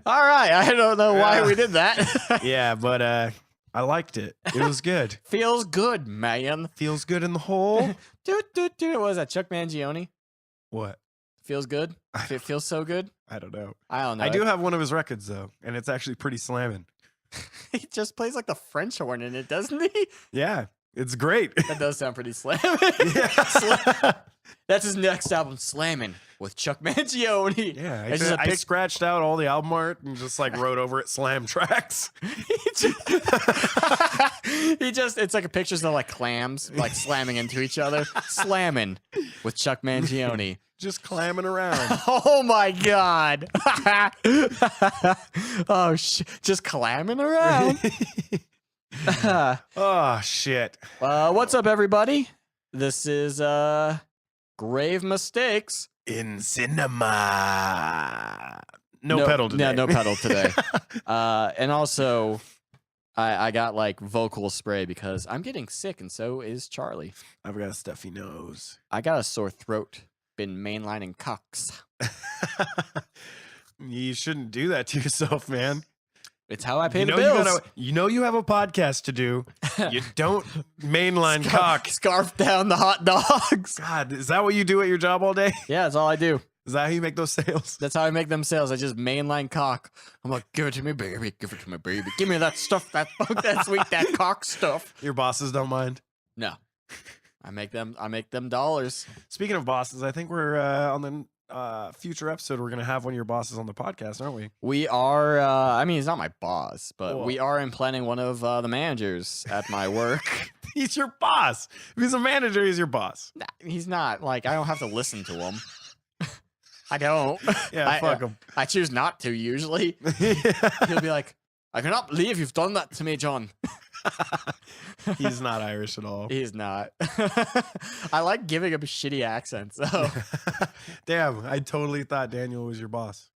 All right. I don't know why we did that. Yeah, but I liked it. It was good. Feels good, man. Feels good in the hole. What was that? Chuck Mangione? What? Feels good? It feels so good? I don't know. I don't know. I do have one of his records, though, and it's actually pretty slamming. He just plays like the French horn in it, doesn't he? Yeah, it's great. That does sound pretty slamming. Yeah. That's his next album, Slammin' with Chuck Mangione. Yeah, It's just a I pic- scratched out all the album art and just like wrote over it slam tracks. It's like a pictures of like clams like slamming into each other. Slamming with Chuck Mangione. Just clamming around. Oh my God. Oh, just clamming around. Oh, shit. What's up, everybody? This is Grave Mistakes. In cinema. No pedal today. Yeah, no pedal today. And also, I got like vocal spray because I'm getting sick, and so is Charlie. I've got a stuffy nose. I got a sore throat. Been mainlining cocks. You shouldn't do that to yourself, man. It's how I pay You the know bills. you know you have a podcast to do. You don't mainline cock. Scarf down the hot dogs. God, is that what you do at your job all day? Yeah, that's all I do. Is that how you make those sales? That's how I make them sales. I just mainline cock. I'm like, give it to me, baby. Give it to me, baby. Give me that stuff, that sweet, that cock stuff. Your bosses don't mind? No. I make them dollars. Speaking of bosses, I think we're on the future episode, we're going to have one of your bosses on the podcast, aren't we? We are, I mean, he's not my boss, but Whoa. we are implanting one of the managers at my work. He's your boss. If he's a manager, he's your boss. Nah, he's not. Like, I don't have to listen to him. I don't. Yeah, fuck him. I choose not to, usually. He'll be like, I cannot believe you've done that to me, John. He's not Irish at all. He's not. I like giving him shitty accents, though. Damn, I totally thought Daniel was your boss.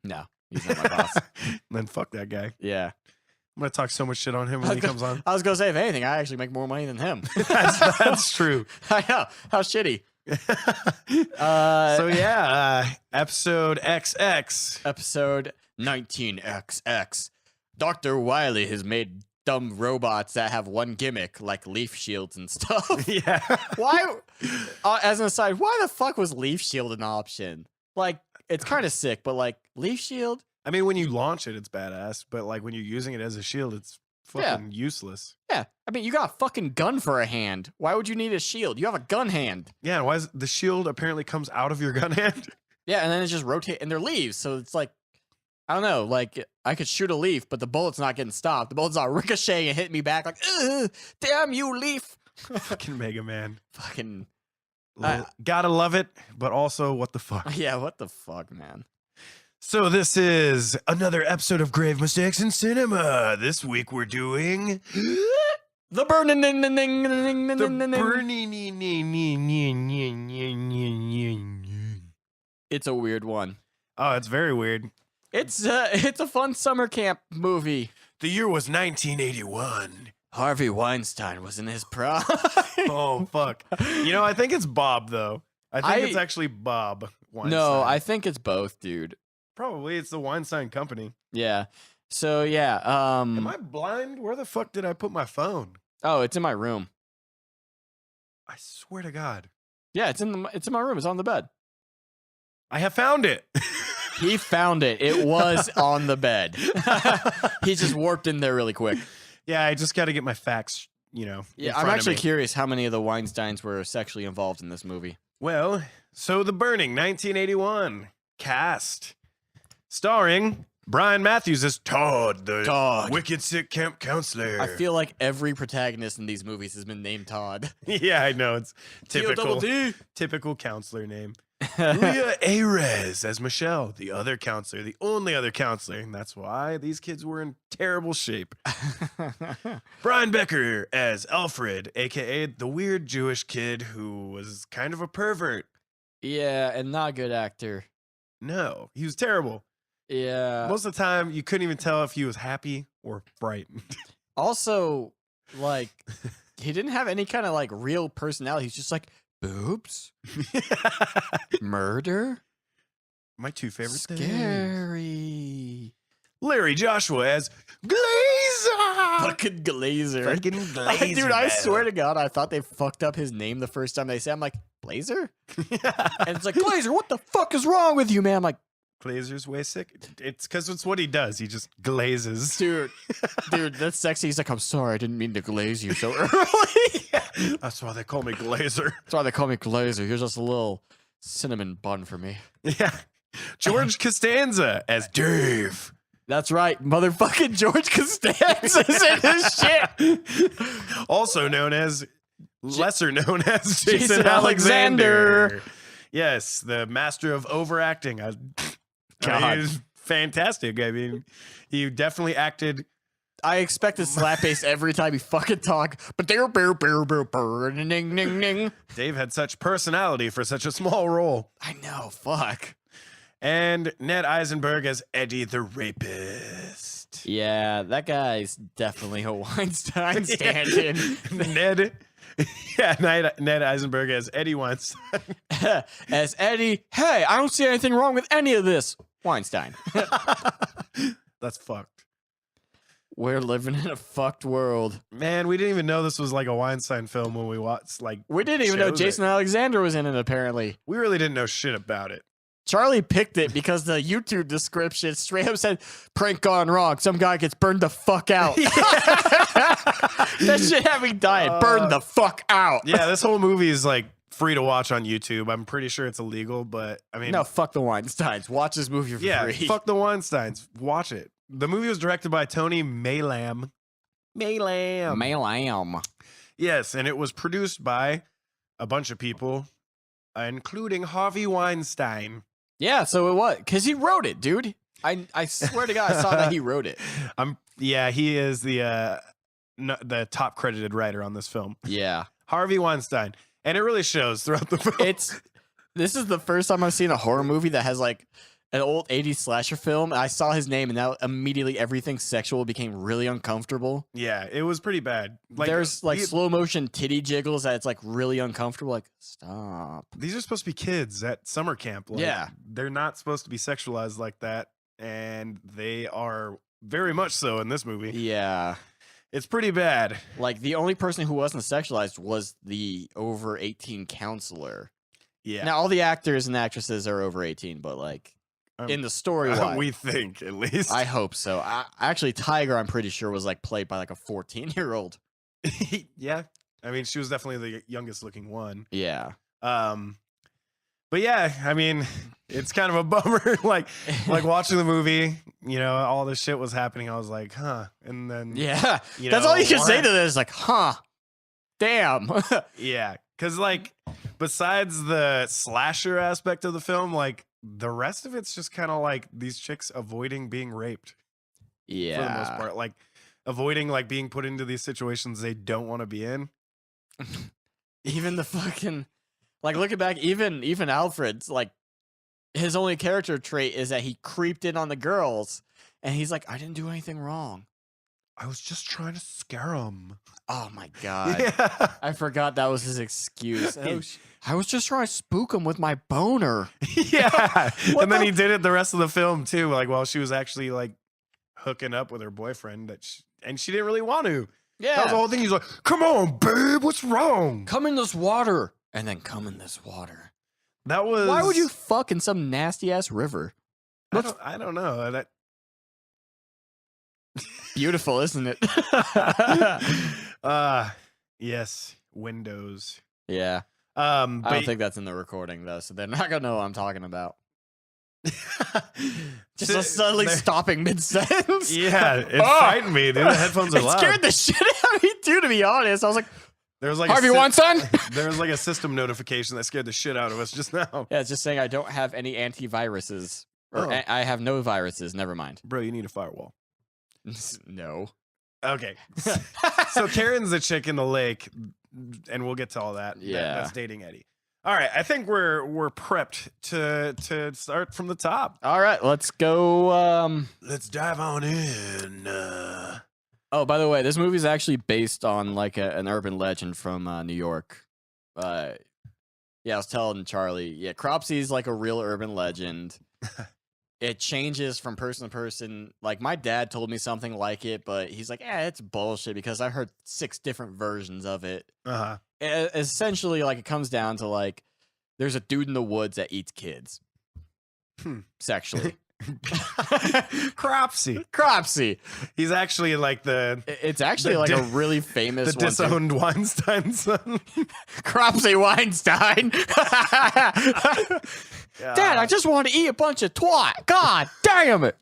No, he's not my boss. Then fuck that guy. Yeah. I'm going to talk so much shit on him when he comes on. I was going to say, if anything, I actually make more money than him. That's true. I know. How shitty. So yeah, episode XX. Episode 19XX. Dr. Wily has made dumb robots that have one gimmick, like leaf shields and stuff. Yeah. Why, as an aside, why the fuck was leaf shield an option? Like, it's kind of sick, but like, leaf shield? I mean, when you launch it, it's badass, but like when you're using it as a shield, it's fucking useless. Yeah. I mean, you got a fucking gun for a hand. Why would you need a shield? You have a gun hand. Yeah, why is the shield apparently comes out of your gun hand? Yeah, and then it just rotates, and they're leaves, so it's like, I don't know, like, I could shoot a leaf, but the bullet's not getting stopped. The bullet's not ricocheting and hitting me back like, ugh, damn you, leaf. Fucking Mega Man. Fucking, Gotta love it, but also what the fuck. yeah, what the fuck, man? So this is another episode of Grave Mistakes in Cinema. This week we're doing The burning, It's a weird one. Oh, it's very weird. It's a fun summer camp movie. The year was 1981. Harvey Weinstein was in his prime. Oh, fuck. You know, I think it's Bob, though. I think it's actually Bob Weinstein. No, I think it's both, dude. Probably. It's the Weinstein Company. Yeah. So, yeah. Am I blind? Where the fuck did I put my phone? Oh, it's in my room. I swear to God. Yeah, it's in my room. It's on the bed. I have found it. He found it. It was on the bed. He just warped in there really quick. Yeah, I just got to get my facts, Yeah, I'm actually curious how many of the Weinsteins were sexually involved in this movie. Well, so The Burning, 1981. Cast. Starring Brian Matthews as Todd, the wicked sick camp counselor. I feel like every protagonist in these movies has been named Todd. Yeah, I know. It's typical counselor name. Leah Ayres as Michelle, the other counselor, the only other counselor. And that's why these kids were in terrible shape. Brian Becker as Alfred, a.k.a. the weird Jewish kid who was kind of a pervert. Yeah, and not a good actor. No, he was terrible. Yeah. Most of the time, you couldn't even tell if he was happy or frightened. Also, like, he didn't have any kind of, like, real personality. He's just like, boobs? Murder? My two favorite things. Scary. Larry Joshua as Glazer. Fucking Glazer. Fucking Glazer. Dude, I swear to God, I thought they fucked up his name the first time they said. I'm like, Glazer? And it's like, Glazer, what the fuck is wrong with you, man? I'm like, Glazer's way sick. It's because it's what he does. He just glazes. dude, that's sexy. He's like, I'm sorry, I didn't mean to glaze you so early. That's why they call me Glazer. That's why they call me Glazer. Here's just a little cinnamon bun for me. Yeah. George Costanza as Dave. That's right, motherfucking George Costanza's in this shit. Also known as, lesser known as Jason Jason Alexander. Alexander. Yes, the master of overacting. I mean, he's fantastic. I mean, he definitely acted. I expect a slap bass every time he fucking talk. But ding ding ding. Dave had such personality for such a small role. I know, fuck. And Ned Eisenberg as Eddie the Rapist. Yeah, that guy's definitely a Weinstein stand-in. Ned Eisenberg as Eddie Weinstein. As Eddie, hey, I don't see anything wrong with any of this. Weinstein. That's fucked. We're living in a fucked world. Man, we didn't even know this was like a Weinstein film when we watched, like, We didn't even know shows Jason Alexander was in it, apparently. We really didn't know shit about it. Charlie picked it because the YouTube description straight up said, prank gone wrong. Some guy gets burned the fuck out. That shit had me dying. Burned the fuck out. Yeah, this whole movie is like free to watch on YouTube. I'm pretty sure it's illegal, but I mean, No, fuck the Weinsteins. Watch this movie for yeah, free. fuck the Weinsteins. Watch it. The movie was directed by Tony Maylam. Maylam. Yes, and it was produced by a bunch of people, including Harvey Weinstein. Yeah, so it was. Because he wrote it, dude. I swear to God, I saw that he wrote it. Yeah, he is the top credited writer on this film. Yeah. Harvey Weinstein. And it really shows throughout the film. This is the first time I've seen a horror movie that has like an old 80s slasher film. I saw his name and now immediately everything sexual became really uncomfortable. Yeah, it was pretty bad. Like, there's like slow motion titty jiggles that it's like really uncomfortable. Like, stop. these are supposed to be kids at summer camp. Like, Yeah. They're not supposed to be sexualized like that. And they are very much so in this movie. Yeah. It's pretty bad. Like the only person who wasn't sexualized was the over 18 counselor. Yeah. Now all the actors and actresses are over 18, but like in the story, we think at least. I hope so. Actually, Tiger, I'm pretty sure was like played by like a 14-year-old. Yeah. I mean, she was definitely the youngest looking one. Yeah. But yeah, I mean, it's kind of a bummer. like watching the movie, you know, all this shit was happening. I was like, huh. And then Yeah. you That's know, all you can say to this. Like, huh. Damn. Yeah. Cause like besides the slasher aspect of the film, like the rest of it's just kind of like these chicks avoiding being raped. Yeah. For the most part. Like avoiding like being put into these situations they don't want to be in. Even the fucking like looking back, even Alfred's like his only character trait is that he creeped in on the girls and he's like, I didn't do anything wrong. I was just trying to scare them. Oh my God. Yeah. I forgot that was his excuse. I was just trying to spook him with my boner. Yeah. And then he did it the rest of the film too. Like while she was actually like hooking up with her boyfriend and she didn't really want to. Yeah. That was the whole thing. He's like, come on, babe, what's wrong? Come in this water. And then come in this water. That was. Why would you fuck in some nasty ass river? I don't know. That beautiful, isn't it? Yes, windows. Yeah. I don't think that's in the recording though, so they're not gonna know what I'm talking about. Just suddenly stopping mid sentence. Yeah, it frightened me. Dude, the headphones are loud. It scared the shit out of me too. To be honest, I was like, there was like Harvey Weinstein. There was like a system notification that scared the shit out of us just now. Yeah, it's just saying I don't have any antiviruses. Or I have no viruses. Never mind. Bro, you need a firewall. No. Okay. So Karen's the chick in the lake, and we'll get to all that. Yeah. That's dating Eddie. All right, I think we're prepped to start from the top. All right, let's go. Let's dive on in. Oh, by the way, this movie is actually based on like an urban legend from New York. Yeah, I was telling Charlie. Yeah, Cropsy's like a real urban legend. it changes from person to person. Like, my dad told me something like it, but he's like, it's bullshit because I heard 6 different versions of it. Essentially, like, it comes down to, like, there's a dude in the woods that eats kids. Sexually. Cropsy. He's actually like It's actually like a really famous the disowned Weinstein son. Cropsy Weinstein. Dad, I just want to eat a bunch of twat. God damn it.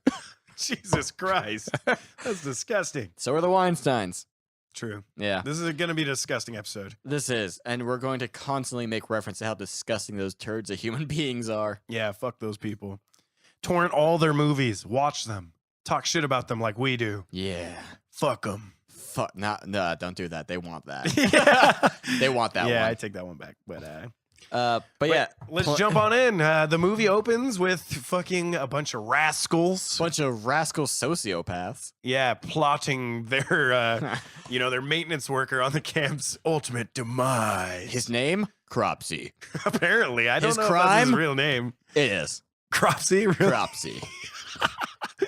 Jesus Christ. That's disgusting. So are the Weinsteins. True. Yeah. This is going to be a disgusting episode. This is. And we're going to constantly make reference to how disgusting those turds of human beings are. Yeah, fuck those people. Torrent all their movies. Watch them. Talk shit about them like we do. Yeah. Fuck them. Fuck. No, don't do that. They want that. Yeah. They want that one. Yeah, I take that one back. But yeah. Let's jump on in. The movie opens with fucking a bunch of rascals. Bunch of rascal sociopaths. Yeah, plotting their, their maintenance worker on the camp's ultimate demise. His name? Cropsy. Apparently. I don't his know crime? if that's his real name. It is. Cropsy? Really? Cropsy.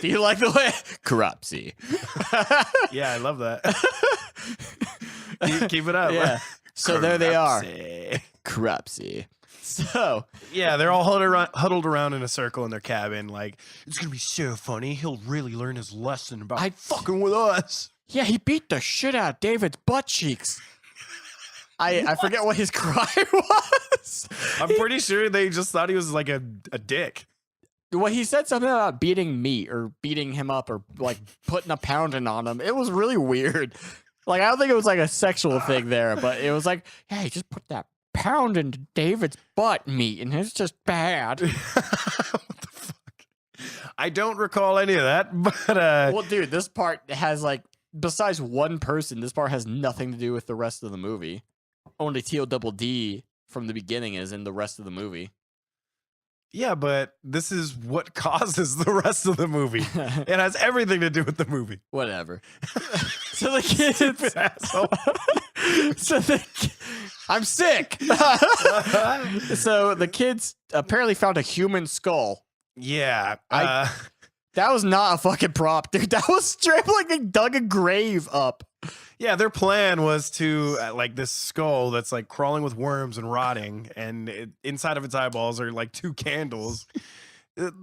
Do you like the way? Cropsy. Yeah, I love that. Keep it up. Yeah. So Cropsy. there they are. Cropsy. So yeah, they're all huddled around in a circle in their cabin. Like, it's gonna be so funny. He'll really learn his lesson about fucking with us. Yeah, he beat the shit out of David's butt cheeks. I forget what his cry was. I'm pretty sure they just thought he was like a dick. Well, he said something about beating meat or beating him up or like putting a pounding on him. It was really weird. Like, I don't think it was like a sexual thing there, but it was like, yeah, he just put that pound into David's butt meat and it's just bad. What the fuck? I don't recall any of that, but well, dude, this part has like, besides one person, this part has nothing to do with the rest of the movie. Only TODD from the beginning is in the rest of the movie. Yeah, but this is what causes the rest of the movie. It has everything to do with the movie. Whatever. So the kids, asshole. I'm sick. So the kids apparently found a human skull. Yeah. That was not a fucking prop, dude. That was straight like they dug a grave up. Yeah, their plan was to, like, this skull that's, like, crawling with worms and rotting, and inside of its eyeballs are, like, 2 candles.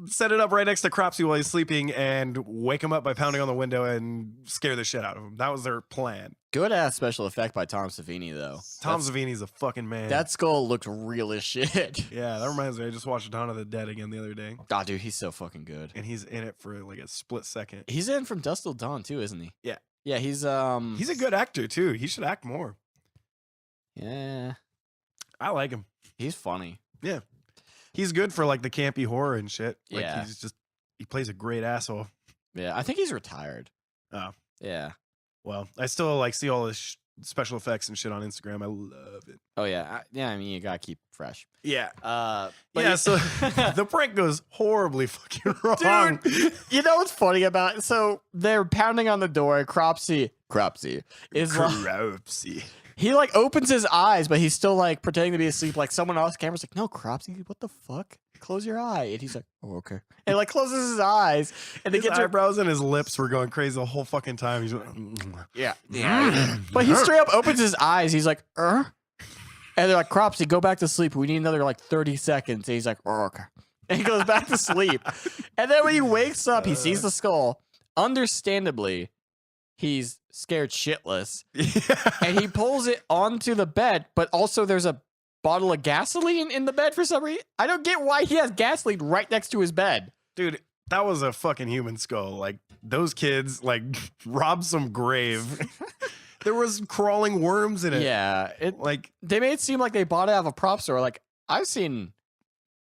Set it up right next to Cropsy while he's sleeping and wake him up by pounding on the window and scare the shit out of him. That was their plan. Good-ass special effect by Tom Savini, though. Tom Savini's a fucking man. That skull looked real as shit. Yeah, that reminds me. I just watched Dawn of the Dead again the other day. God, dude, he's so fucking good. And he's in it for, like, a split second. He's in From Dusk Till Dawn, too, isn't he? Yeah. Yeah, he's a good actor too. He should act more. Yeah. I like him. He's funny. Yeah. He's good for like the campy horror and shit. Like, yeah. He plays a great asshole. Yeah, I think he's retired. Oh. Yeah. Well, I still like see all his special effects and shit on Instagram. I love it. Oh yeah. I mean, you gotta keep fresh. Yeah. But yeah, so the prank goes horribly fucking wrong. Dude, you know what's funny about it? So they're pounding on the door. Cropsy is Cropsy. He like opens his eyes, but he's still like pretending to be asleep. Like someone else, camera's like, no, Cropsy, what the fuck? Close your eye. And he's like, oh, okay. And like closes his eyes. And his eyebrows and his lips were going crazy the whole fucking time. He's like, yeah. But he straight up opens his eyes. He's like, And they're like, Cropsy, go back to sleep. We need another like 30 seconds. And he's like, oh, okay. And he goes back to sleep. And then when he wakes up, he sees the skull. Understandably, he's scared shitless. And he pulls it onto the bed, but also there's a bottle of gasoline in the bed for some reason. I don't get why he has gasoline right next to his bed. Dude, that was a fucking human skull. Like, those kids, like, robbed some grave. There was crawling worms in it. Yeah. They made it seem like they bought it out of a prop store. Like, I've seen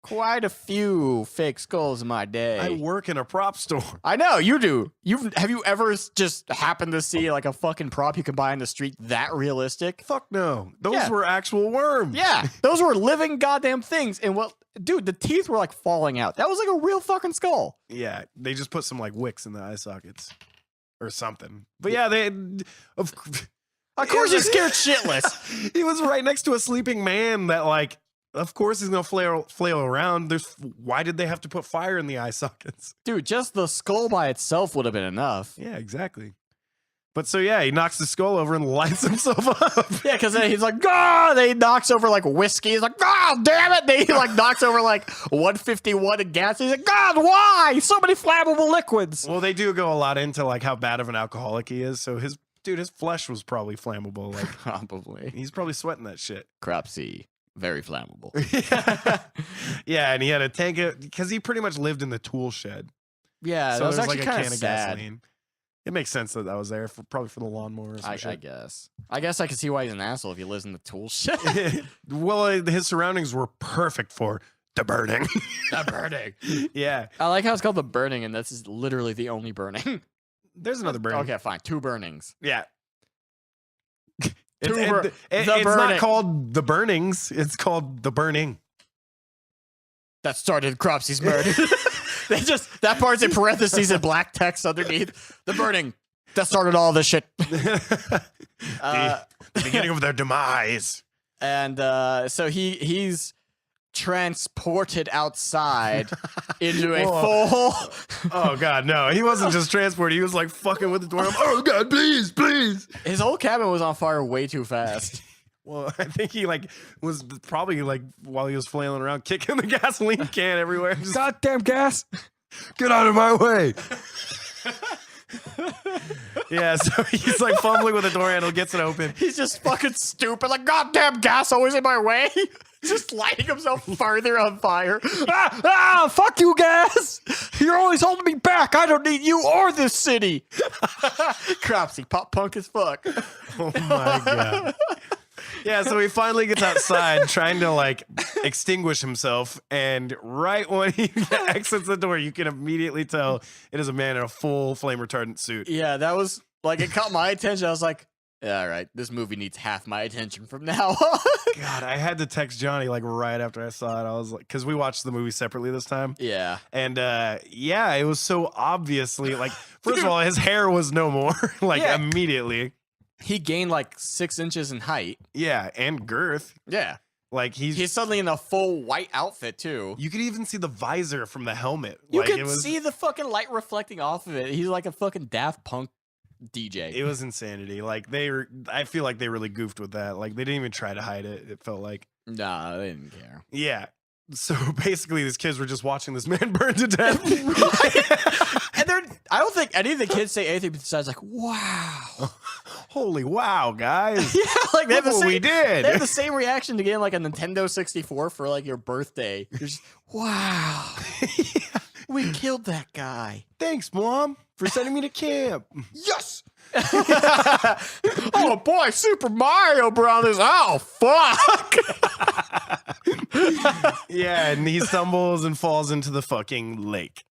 quite a few fake skulls in my day. I work in a prop store. I know, you do. Have you ever just happened to see like a fucking prop you can buy on the street that realistic? Fuck no. Those were actual worms. Yeah. Those were living goddamn things. And dude, the teeth were like falling out. That was like a real fucking skull. Yeah. They just put some like wicks in the eye sockets or something. But yeah, of course he's scared shitless. He was right next to a sleeping man that like Of course he's gonna flail around. Why did they have to put fire in the eye sockets? Dude, just the skull by itself would have been enough. Yeah, exactly. But so yeah, he knocks the skull over and lights himself up. Yeah, because then he's like, ah! Then he knocks over like whiskey. He's like, oh, damn it! Then he like knocks over like 151 in gas. He's like, God, why? So many flammable liquids. Well, they do go a lot into like how bad of an alcoholic he is. So his flesh was probably flammable. Like probably. He's probably sweating that shit. Cropsy. Very flammable. Yeah, and he had a tank because he pretty much lived in the tool shed. Yeah, so that was there's actually like a kind can of of sad. gasoline. It makes sense that was there probably for the lawnmower. I guess. I guess I can see why he's an asshole if he lives in the tool shed. Well, his surroundings were perfect for the burning. The burning. Yeah. I like how it's called the burning, and this is literally the only burning. There's another burning. Okay, fine. 2 burnings. Yeah. It's burning. Not called the burnings. It's called the burning. That started Cropsy's murder. That part's in parentheses in black text underneath. The burning. That started all this shit. The beginning of their demise. And so he's transported outside into a full. Oh God, no! He wasn't just transported. He was like fucking with the door. Oh God, please, please! His whole cabin was on fire way too fast. Well, I think he was probably while he was flailing around, kicking the gasoline can everywhere. Just, Goddamn gas! Get out of my way! Yeah, so he's like fumbling with the door handle, gets it open. He's just fucking stupid, like goddamn gas always in my way. Just lighting himself further on fire. Fuck you, gas! You're always holding me back. I don't need you or this city. Cropsy, pop punk as fuck. Oh my God. Yeah, so he finally gets outside trying to extinguish himself, and right when he exits the door, you can immediately tell it is a man in a full flame retardant suit. Yeah, that was it caught my attention. I was like, yeah, all right, this movie needs half my attention from now on. God, I had to text Johnny right after I saw it. I was like, because we watched the movie separately this time. Yeah. And yeah, it was so obviously first of all, his hair was no more immediately. He gained 6 inches in height. Yeah, and girth. Yeah. He's suddenly in a full white outfit too. You could even see the visor from the helmet. You could see the fucking light reflecting off of it. He's like a fucking Daft Punk DJ. It was insanity. I feel like they really goofed with that. They didn't even try to hide it. It felt like. Nah, they didn't care. Yeah. So basically, these kids were just watching this man burn to death. And I don't think any of the kids say anything besides wow. Holy wow, guys. Yeah, they have the same, we did. They have the same reaction to getting a Nintendo 64 for your birthday. You're just, wow. Yeah. We killed that guy. Thanks, Mom, for sending me to camp. Yes. Oh boy, Super Mario Brothers. Oh fuck. Yeah, and he stumbles and falls into the fucking lake.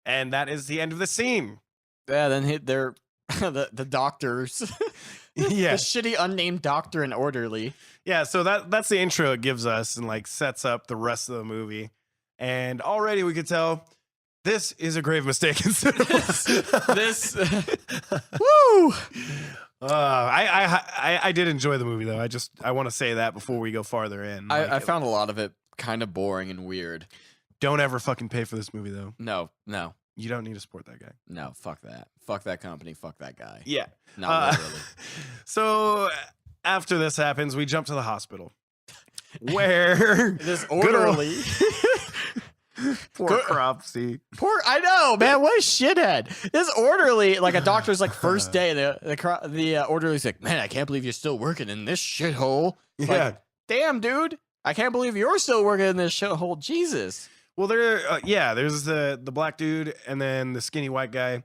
And that is the end of the scene. Yeah, then they're the doctors. Yeah. The shitty unnamed doctor and orderly. Yeah, so that's the intro it gives us and sets up the rest of the movie. And already we could tell this is a grave mistake in cinema. Woo! I did enjoy the movie though. I want to say that before we go farther in. I found a lot of it kind of boring and weird. Don't ever fucking pay for this movie though. No. You don't need to support that guy. No, fuck that. Fuck that company. Fuck that guy. Yeah. No, literally. So after this happens, we jump to the hospital. Where this orderly. Poor Cropsy. I know, man. What a shithead. This orderly, a doctor's first day. The orderly's like, man, I can't believe you're still working in this shithole. Yeah. Damn, dude. I can't believe you're still working in this shithole. Jesus. Well, there's the black dude and then the skinny white guy.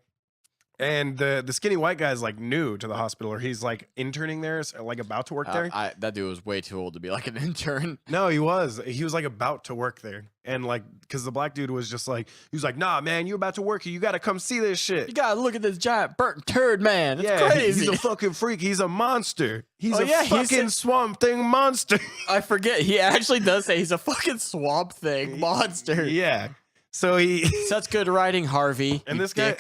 And the skinny white guy is new to the hospital, or he's interning there, about to work there. That dude was way too old to be an intern. No, he was about to work there, and because the black dude was just he was nah, man, you about to work here, you got to come see this shit. You gotta look at this giant burnt turd, man. It's crazy. He's a fucking freak. He's a monster. He's fucking Swamp Thing monster. I forget. He actually does say he's a fucking Swamp Thing monster. Yeah. So such good writing, Harvey. And this guy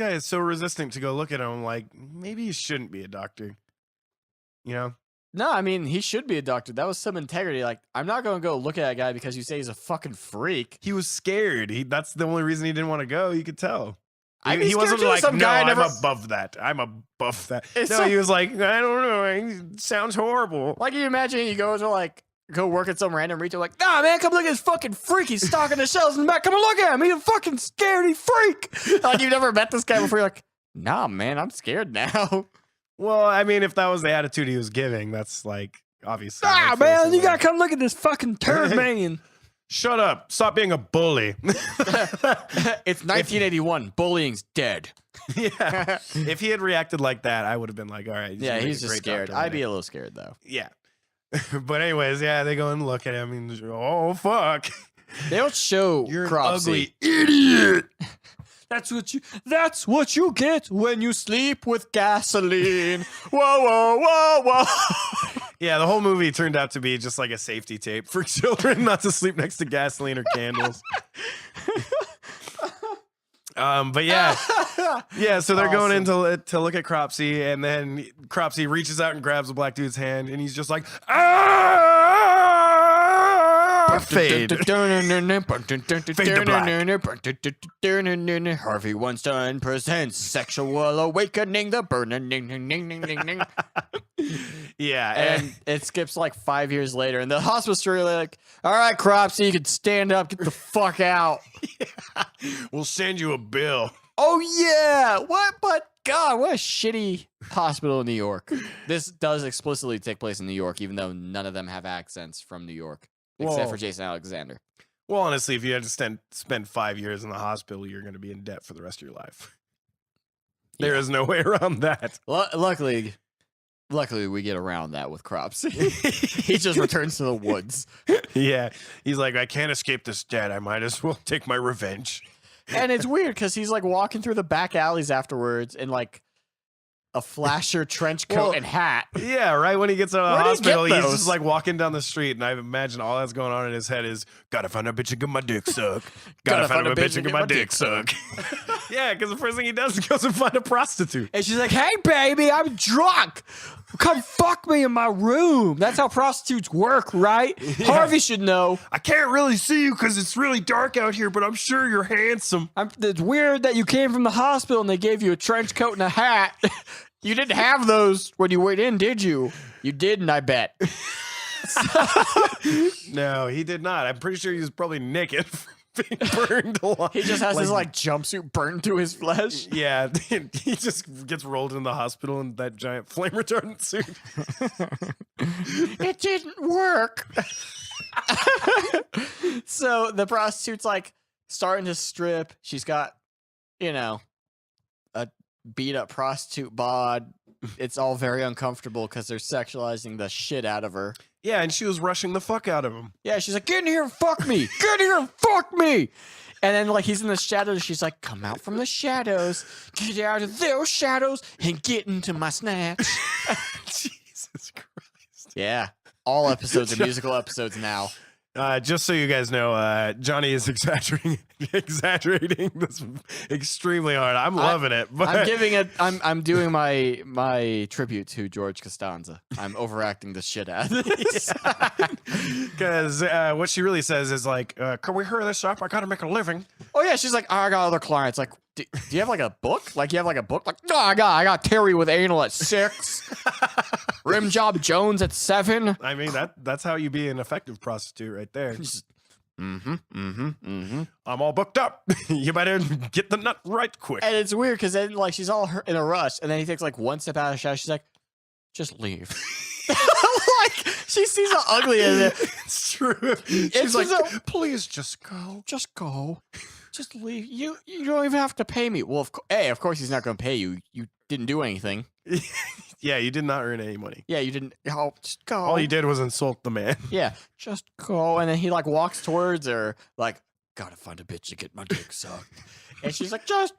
is so resistant to go look at him. Maybe he shouldn't be a doctor. You know? No, I mean, he should be a doctor. That was some integrity. Like, I'm not going to go look at that guy because you say he's a fucking freak. He was scared. That's the only reason he didn't want to go. You could tell. He wasn't like, no, I'm above that. I'm above that. He was like, I don't know. It sounds horrible. Like, you imagine you go to, like, go work at some random retail, like, nah, man, come look at this fucking freak. He's stalking the shelves in the back. Come and look at him. He's a fucking scaredy freak. Like, you've never met this guy before. You're like, nah, man, I'm scared now. Well, I mean, if that was the attitude he was giving, that's like, obviously. Ah, man, you gotta come look at this fucking turd man. Shut up. Stop being a bully. It's 1981. Bullying's dead. Yeah. If he had reacted like that, I would have been like, all right. He's just scared. I'd be a little scared, though. Yeah. But anyways, they go and look at him and oh, fuck. They don't show You're Cropsy. an ugly idiot. That's what you get when you sleep with gasoline. Whoa, whoa, whoa, whoa. Yeah, the whole movie turned out to be just like a safety tape for children not to sleep next to gasoline or candles. But yeah, so they're going in to look at Cropsy, and then Cropsy reaches out and grabs the black dude's hand, and he's just like, fade. Fade to black. Harvey Weinstein presents Sexual Awakening, the burning. Yeah, and it skips like 5 years later, and the hospital's really like, all right, Cropsy, you can stand up, get the fuck out. Yeah. We'll send you a bill. Oh, yeah. What? But God, what a shitty hospital in New York. This does explicitly take place in New York, even though none of them have accents from New York, except for Jason Alexander. Well, honestly, if you had to spend 5 years in the hospital, you're going to be in debt for the rest of your life. There is no way around that. Luckily, we get around that with Cropsy. He just returns to the woods. Yeah. He's like, I can't escape this debt. I might as well take my revenge. And it's weird because he's like walking through the back alleys afterwards in like a flasher trench coat and hat. Yeah, right when he gets out of the hospital, he's just like walking down the street, and I imagine all that's going on in his head is, gotta find a bitch and get my dick sucked. Gotta find a bitch and get my dick sucked. Yeah, because the first thing he does is goes and find a prostitute. And she's like, hey, baby, I'm drunk. Come fuck me in my room. That's how prostitutes work, right? Yeah. Harvey should know. I can't really see you because it's really dark out here, but I'm sure you're handsome. It's weird that you came from the hospital and they gave you a trench coat and a hat. You didn't have those when you went in, did you? You didn't, I bet. No, he did not. I'm pretty sure he was probably naked. Being burned alive. He just has his like jumpsuit burned to his flesh. Yeah, he just gets rolled in the hospital in that giant flame retardant suit. It didn't work. So the prostitute's like starting to strip. She's got, a beat up prostitute bod. It's all very uncomfortable because they're sexualizing the shit out of her. Yeah, and she was rushing the fuck out of him. Yeah, she's like, get in here and fuck me. Get in here and fuck me. And then, like, he's in the shadows. She's like, come out from the shadows. Get out of those shadows and get into my snatch. Jesus Christ. Yeah. All episodes are musical episodes now. Just so you guys know, Johnny is exaggerating this extremely hard. I'm loving it. But I'm giving it. I'm doing my tribute to George Costanza. I'm overacting the shit out of this. Because what she really says is like, can we hurry this up? I gotta make a living. Oh yeah, she's like, I got other clients. Like, do you have like a book? Like, you have like a book? Like, no, I got Terry with anal at 6. Rim Job Jones at 7. I mean, that's how you be an effective prostitute right there. I'm all booked up. You better get the nut right quick. And it's weird because then like she's all in a rush, and then he takes like one step out of the shadow. She's like, just leave. Like, she sees how ugly it is. It's true. She's like, please just go. Just go. Just leave. You don't even have to pay me. Well, of course he's not going to pay you. You didn't do anything. Yeah, you did not earn any money. Yeah, you didn't. Oh, just go. All you did was insult the man. Yeah, just go. And then he like walks towards her, like, gotta find a bitch to get my dick sucked. And she's like, just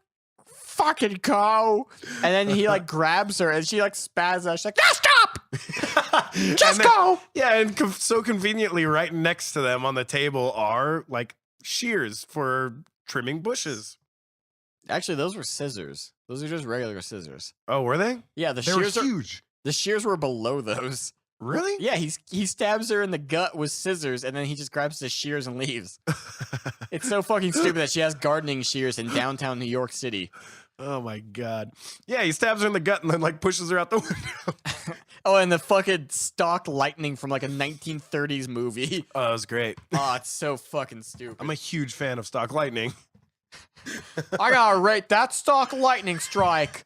fucking go. And then he like grabs her, and she like spazzes out. She's like, no, stop. Just go. Yeah, and so conveniently, right next to them on the table are like shears for trimming bushes. Actually, those were scissors. Those are just regular scissors. Oh, were they? Yeah, They were huge. The shears were below those. Really? Yeah, he stabs her in the gut with scissors, and then he just grabs the shears and leaves. It's so fucking stupid that she has gardening shears in downtown New York City. Oh my god. Yeah, he stabs her in the gut and then like pushes her out the window. Oh, and the fucking stock lightning from like a 1930s movie. Oh, that was great. Oh, it's so fucking stupid. I'm a huge fan of stock lightning. I gotta rate that stock lightning strike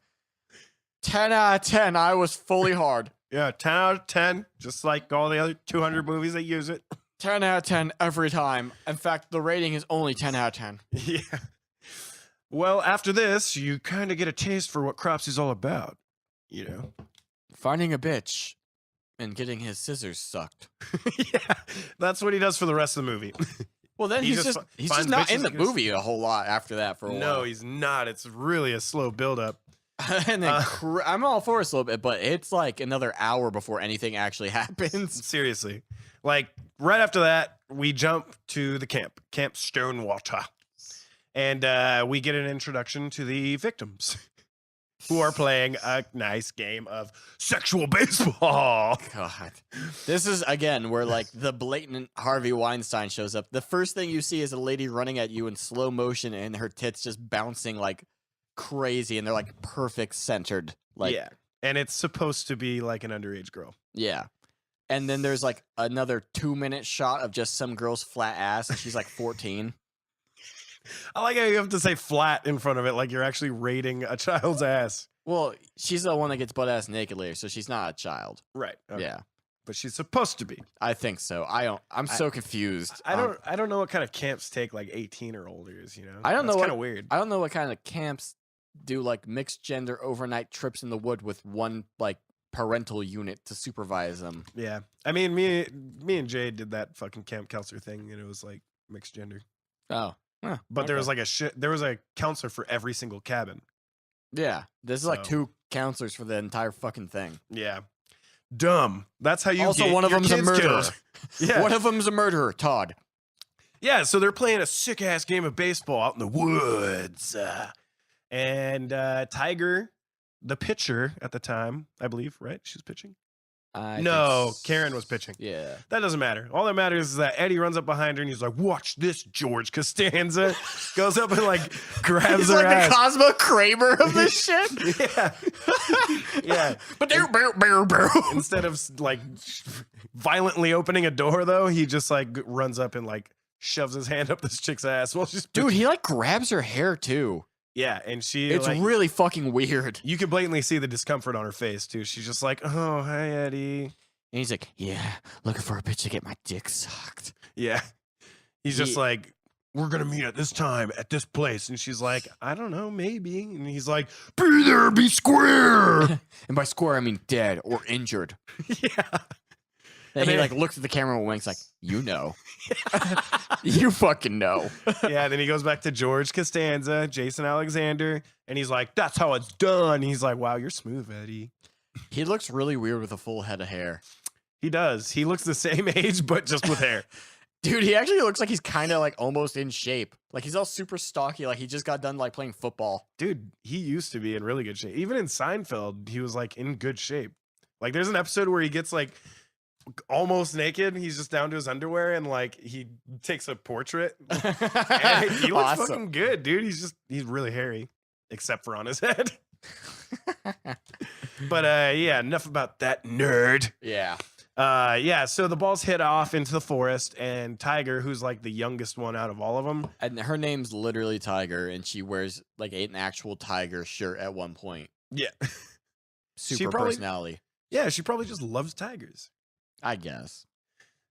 10 out of 10. I was fully hard. Yeah, 10 out of 10, just like all the other 200 movies that use it. 10 out of 10 every time. In fact, the rating is only 10 out of 10. Yeah. Well, after this, you kind of get a taste for what Cropsy's all about, you know? Finding a bitch and getting his scissors sucked. Yeah, that's what he does for the rest of the movie. Well, then he's just not in the movie a whole lot after that for a while. No, he's not. It's really a slow buildup. And then I'm all for a slow bit, but it's like another hour before anything actually happens. Seriously. Like, right after that, we jump to the Camp Stonewater. And we get an introduction to the victims who are playing a nice game of sexual baseball. God. This is, again, where, like, the blatant Harvey Weinstein shows up. The first thing you see is a lady running at you in slow motion and her tits just bouncing, like, crazy. And they're, like, perfect centered. Like, yeah. And it's supposed to be, like, an underage girl. Yeah. And then there's, like, another 2-minute shot of just some girl's flat ass, and she's, like, 14. I like how you have to say flat in front of it, like you're actually rating a child's ass. Well, she's the one that gets butt ass naked later, so she's not a child. Right. Okay. Yeah. But she's supposed to be. I think so. I'm so confused. I don't know what kind of camps take like 18 or olders, you know? I don't know. That's kind of weird. I don't know what kind of camps do like mixed gender overnight trips in the wood with one like parental unit to supervise them. Yeah. I mean, me and Jay did that fucking camp counselor thing, and it was like mixed gender. Oh. Huh, but there was like there was a counselor for every single cabin. Yeah, this is like 2 counselors for the entire fucking thing. Yeah, dumb. That's how you. Also, get one of your them's a kids murderer. killed. Yeah, one of them's a murderer. Todd. Yeah, so they're playing a sick ass game of baseball out in the woods, and Tiger, the pitcher at the time, I believe, right? She's pitching. No, Karen was pitching. Yeah. That doesn't matter. All that matters is that Eddie runs up behind her and he's like, "Watch this, George Costanza." Goes up and like grabs her like ass. The Cosmo Kramer of this shit. Yeah. Yeah. But instead of like violently opening a door though, he just like runs up and like shoves his hand up this chick's ass while she's Dude, he like grabs her hair too. Yeah, and it's like, really fucking weird. You can blatantly see the discomfort on her face too. She's just like, "Oh, hi, Eddie." And he's like, "Yeah, looking for a bitch to get my dick sucked." Yeah. He's just like, "We're going to meet at this time at this place." And she's like, "I don't know, maybe." And he's like, "Be there, be square." And by square, I mean dead or injured. Yeah. And he like looks at the camera and winks like, "You know." You fucking know. Yeah, then he goes back to George Costanza, Jason Alexander, and he's like, "That's how it's done." He's like, "Wow, you're smooth, Eddie." He looks really weird with a full head of hair. He does. He looks the same age, but just with hair. Dude, he actually looks like he's kind of like almost in shape. Like he's all super stocky, like he just got done like playing football. Dude, he used to be in really good shape. Even in Seinfeld, he was like in good shape. Like there's an episode where he gets like almost naked. He's just down to his underwear and like he takes a portrait. And he looks fucking good, dude. He's really hairy, except for on his head. But yeah, enough about that nerd. Yeah. Yeah, so the ball's hit off into the forest, and Tiger, who's like the youngest one out of all of them. And her name's literally Tiger, and she wears like an actual tiger shirt at one point. Yeah. Super personality. Yeah, she probably just loves tigers. I guess.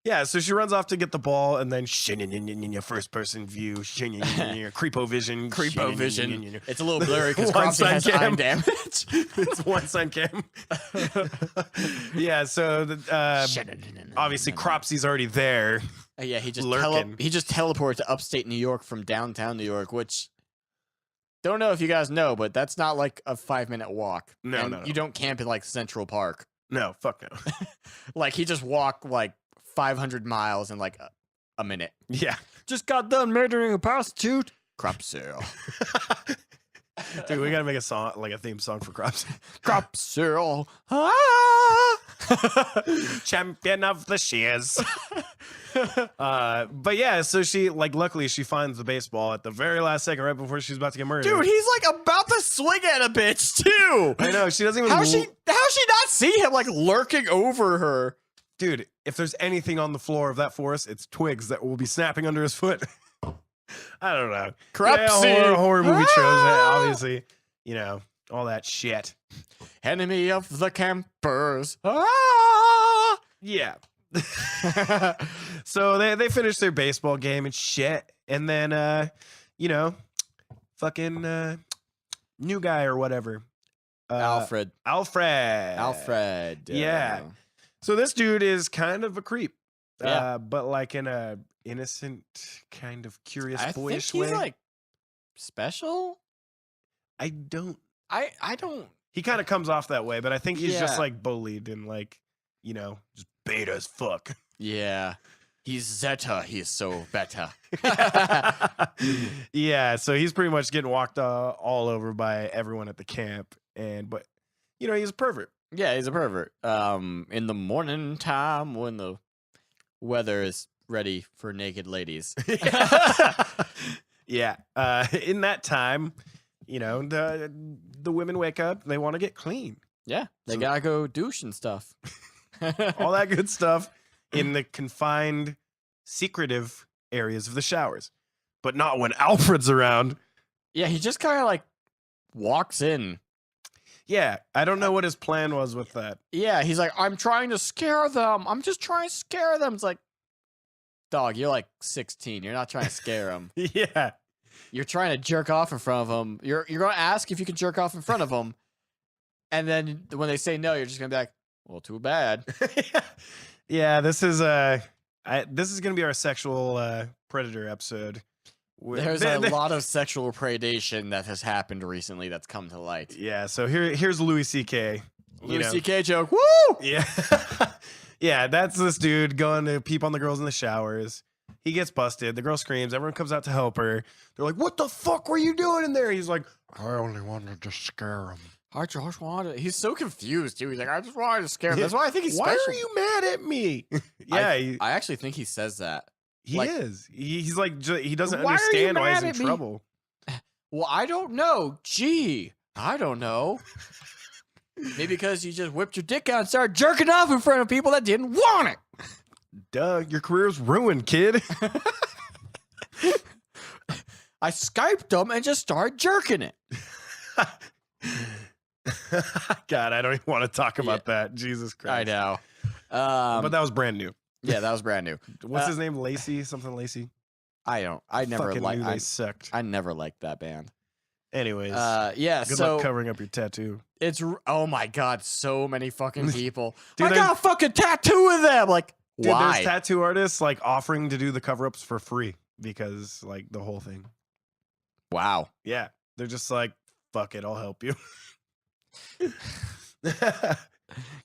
Yeah, so she runs off to get the ball, and then first person view, creepo vision. Creepo vision. It's a little blurry because Cropsy has eye damage. It's one sun cam. Yeah, so obviously Cropsy's already there. Yeah, he just teleported to upstate New York from downtown New York, which don't know if you guys know, but that's not like a 5-minute walk. No. You don't camp in like Central Park. No, fuck no. Like he just walked like 500 miles in like a minute. Yeah. Just got done murdering a prostitute. Crop sale. Dude, we gotta make a song, like a theme song for Crop Circle. Crop Circle. Ah! Champion of the shears. But yeah, so she luckily she finds the baseball at the very last second, right before she's about to get murdered. Dude, he's like about to swing at a bitch too. I know, she doesn't even. How's she not see him like lurking over her? Dude, if there's anything on the floor of that forest, it's twigs that will be snapping under his foot. I don't know. Horror movie tropes, obviously. You know, all that shit. Enemy of the campers. Ah! Yeah. So they finished their baseball game and shit. And then, you know, fucking new guy or whatever. Alfred. Yeah. So this dude is kind of a creep. Yeah. But like in a innocent, kind of curious, boyish think he's way. like special. I don't. I don't. He kind of comes off that way, but I think he's just Yeah. like bullied and like, you know, just beta as fuck. Yeah. He's Zeta. He's so beta. Yeah, so he's pretty much getting walked all over by everyone at the camp, but you know, he's a pervert. Yeah, he's a pervert. In the morning time when the weather is ready for naked ladies. Yeah. In that time, you know, the women wake up, they want to get clean. Yeah, they So- gotta go douche and stuff. All that good stuff in the confined, secretive areas of the showers. But not when Alfred's around. Yeah, he just kind of like walks in. Yeah, I don't know what his plan was with that. Yeah, he's like, I'm trying to scare them. I'm just trying to scare them. It's like, dog, you're like 16. You're not trying to scare them. Yeah. You're trying to jerk off in front of them. You're going to ask if you can jerk off in front of them. And then when they say no, you're just going to be like, well, too bad. Yeah, this is going to be our sexual predator episode. There's a lot of sexual predation that has happened recently that's come to light. Yeah, so here's Louis C.K. Louis C.K. joke. Woo! Yeah. Yeah, that's this dude going to peep on the girls in the showers. He gets busted. The girl screams. Everyone comes out to help her. They're like, what the fuck were you doing in there? He's like, I only wanted to scare him. I just wanted. He's so confused, too. He's like, I just wanted to scare him. That's why I think he's Why special. are you mad at me? Yeah, I actually think he says that. he like- is. He's like, he doesn't Why are you understand why he's mad in at me? trouble. Well, I don't know. Gee, I don't know. Maybe because you just whipped your dick out and started jerking off in front of people that didn't want it. Duh, your career's ruined, kid. I Skyped them and just started jerking it. God, I don't even want to talk about that. Jesus Christ. I know. But that was brand new. Yeah, that was brand new. What's his name? Lacey? Something Lacey? I never Fucking liked. knew they sucked. I never liked that band. Anyways, Yeah. good So luck covering up your tattoo. it's oh my god, so many fucking people. Dude, I got a fucking tattoo of them. Like, Dude, why? there's tattoo artists like offering to do the cover-ups for free because like the whole thing. Wow. Yeah, they're just like, fuck it, I'll help you.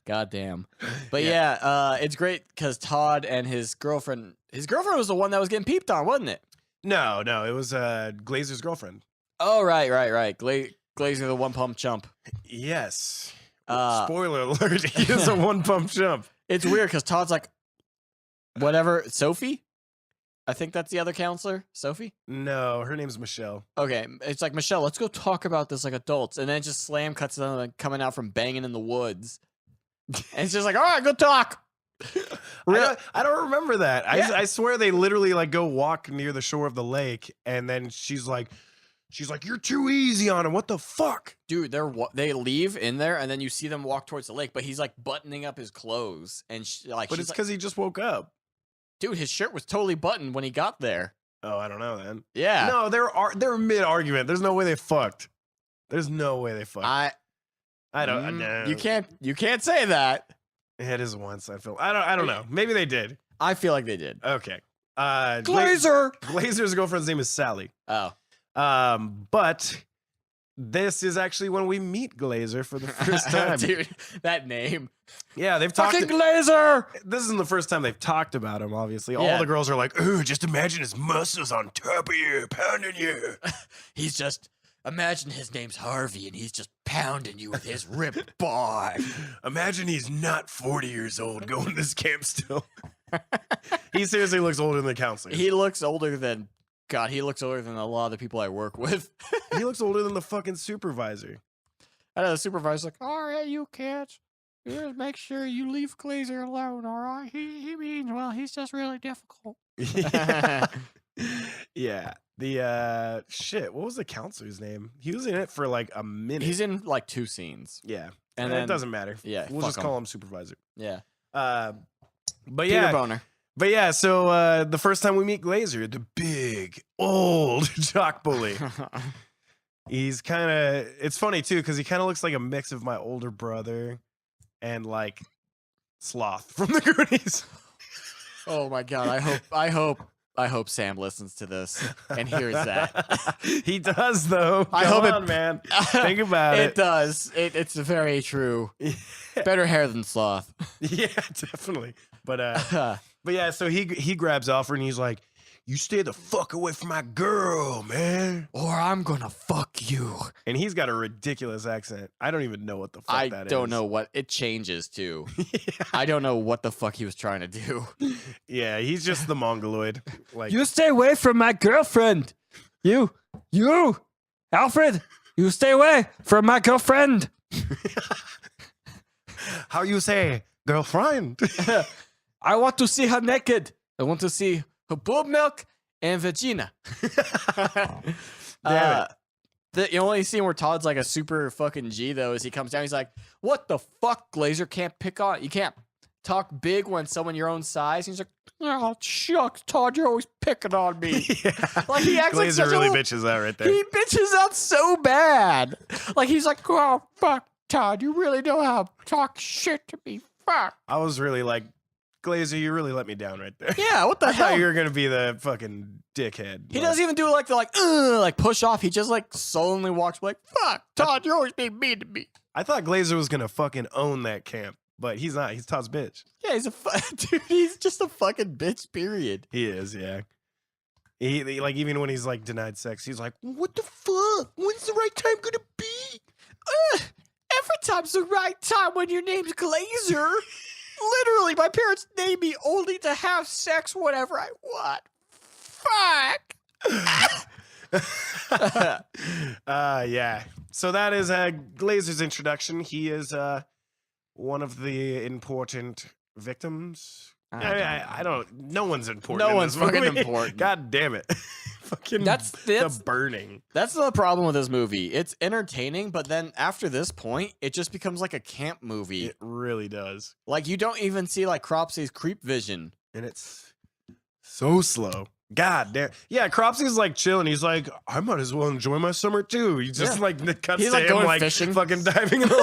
God damn. But yeah, it's great because Todd and his girlfriend was the one that was getting peeped on, wasn't it? No, it was Glazer's girlfriend. Oh, right. Glazer, the one pump chump. Yes. Uh, Spoiler alert, he is a one-pump jump. It's weird because Todd's like, whatever, Sophie? I think that's the other counselor, Sophie? No, her name's Michelle. Okay, it's like, Michelle, let's go talk about this like adults. And then just slam cuts to them like, coming out from banging in the woods. And it's just like, all right, go talk. I don't remember that. Yeah. I swear they literally like go walk near the shore of the lake, and then she's like, you're too easy on him. What the fuck? Dude, they leave in there, and then you see them walk towards the lake, but he's like buttoning up his clothes. And But she's it's like, because he just woke up. dude, his shirt was totally buttoned when he got there. Oh, I don't know then. Yeah. No, they're mid-argument. There's no way they fucked. There's no way they fucked. I don't know. You can't say that. It is once, I feel. I don't know. Maybe they did. I feel like they did. Okay. Glazer. Glazer's girlfriend's name is Sally. Oh. But this is actually when we meet Glazer for the first time. Dude, that name. Yeah, they've talked. Fucking Glazer. This isn't the first time they've talked about him, obviously. Yeah. All the girls are like, ooh, just imagine his muscles on top of you, pounding you. He's just Imagine his name's Harvey and he's just pounding you with his ripped bar. Imagine he's not 40 years old going to this camp still. He seriously looks older than the counselor. He looks older than he looks older than a lot of the people I work with. He looks older than the fucking supervisor. I know the supervisor's like, all right, you kids, just make sure you leave Glazer alone, all right? He means well, he's just really difficult. Yeah. The shit, what was the counselor's name? He was in it for like a minute. He's in like 2 scenes. Yeah. And it then, doesn't matter. Yeah. We'll just call him supervisor. Yeah. But Peter yeah. Boner. But yeah, so the first time we meet Glazer, the big, old jock bully. He's kind of, it's funny too, because he kind of looks like a mix of my older brother and like Sloth from the Goonies. Oh my God. I hope Sam listens to this and hears that. He does though. I hope it, man. Think about it. It does. It's very true. Better hair than Sloth. Yeah, definitely. But yeah, so he grabs Alfred and he's like, "You stay the fuck away from my girl, man, or I'm gonna fuck you." And he's got a ridiculous accent. I don't even know what the fuck that is. I don't know what it changes to. Yeah. I don't know what the fuck he was trying to do. Yeah, he's just the mongoloid. Like, you stay away from my girlfriend. You, Alfred. You stay away from my girlfriend. How you say, girlfriend? I want to see her naked. I want to see her boob milk and vagina. Damn it. The only scene where Todd's like a super fucking G though is he comes down. He's like, "What the fuck, Glazer? You can't talk big when someone your own size." And he's like, "Oh shucks, Todd, you're always picking on me." Yeah. Like he acts Glazer like such really bitches out right there. He bitches out so bad. Like he's like, "Oh fuck, Todd, you really know how to talk shit to me." Fuck. I was really like, Glazer, you really let me down right there. Yeah, what the hell? I thought you were gonna be the fucking dickhead. He doesn't even do like the like push off. He just like sullenly walks like, "Fuck, Todd, you're always being mean to me." I thought Glazer was gonna fucking own that camp, but he's not. He's Todd's bitch. Yeah, he's dude. He's just a fucking bitch. Period. He is, yeah. He like even when he's like denied sex, he's like, "What the fuck? When's the right time gonna be?" Every time's the right time when your name's Glazer. Literally, my parents named me only to have sex whenever I want. Fuck. Yeah. So that is Glazer's introduction. He is one of the important victims. I don't. No one's important. No one's fucking important. God damn it. Fucking That's the burning. That's the problem with this movie. It's entertaining, but then after this point, it just becomes like a camp movie. It really does. Like you don't even see like Cropsy's creep vision, and it's so slow. God damn. Yeah, Cropsy's like chilling. He's like, I might as well enjoy my summer too. He just like cuts he's to like him going like fishing, fucking diving in the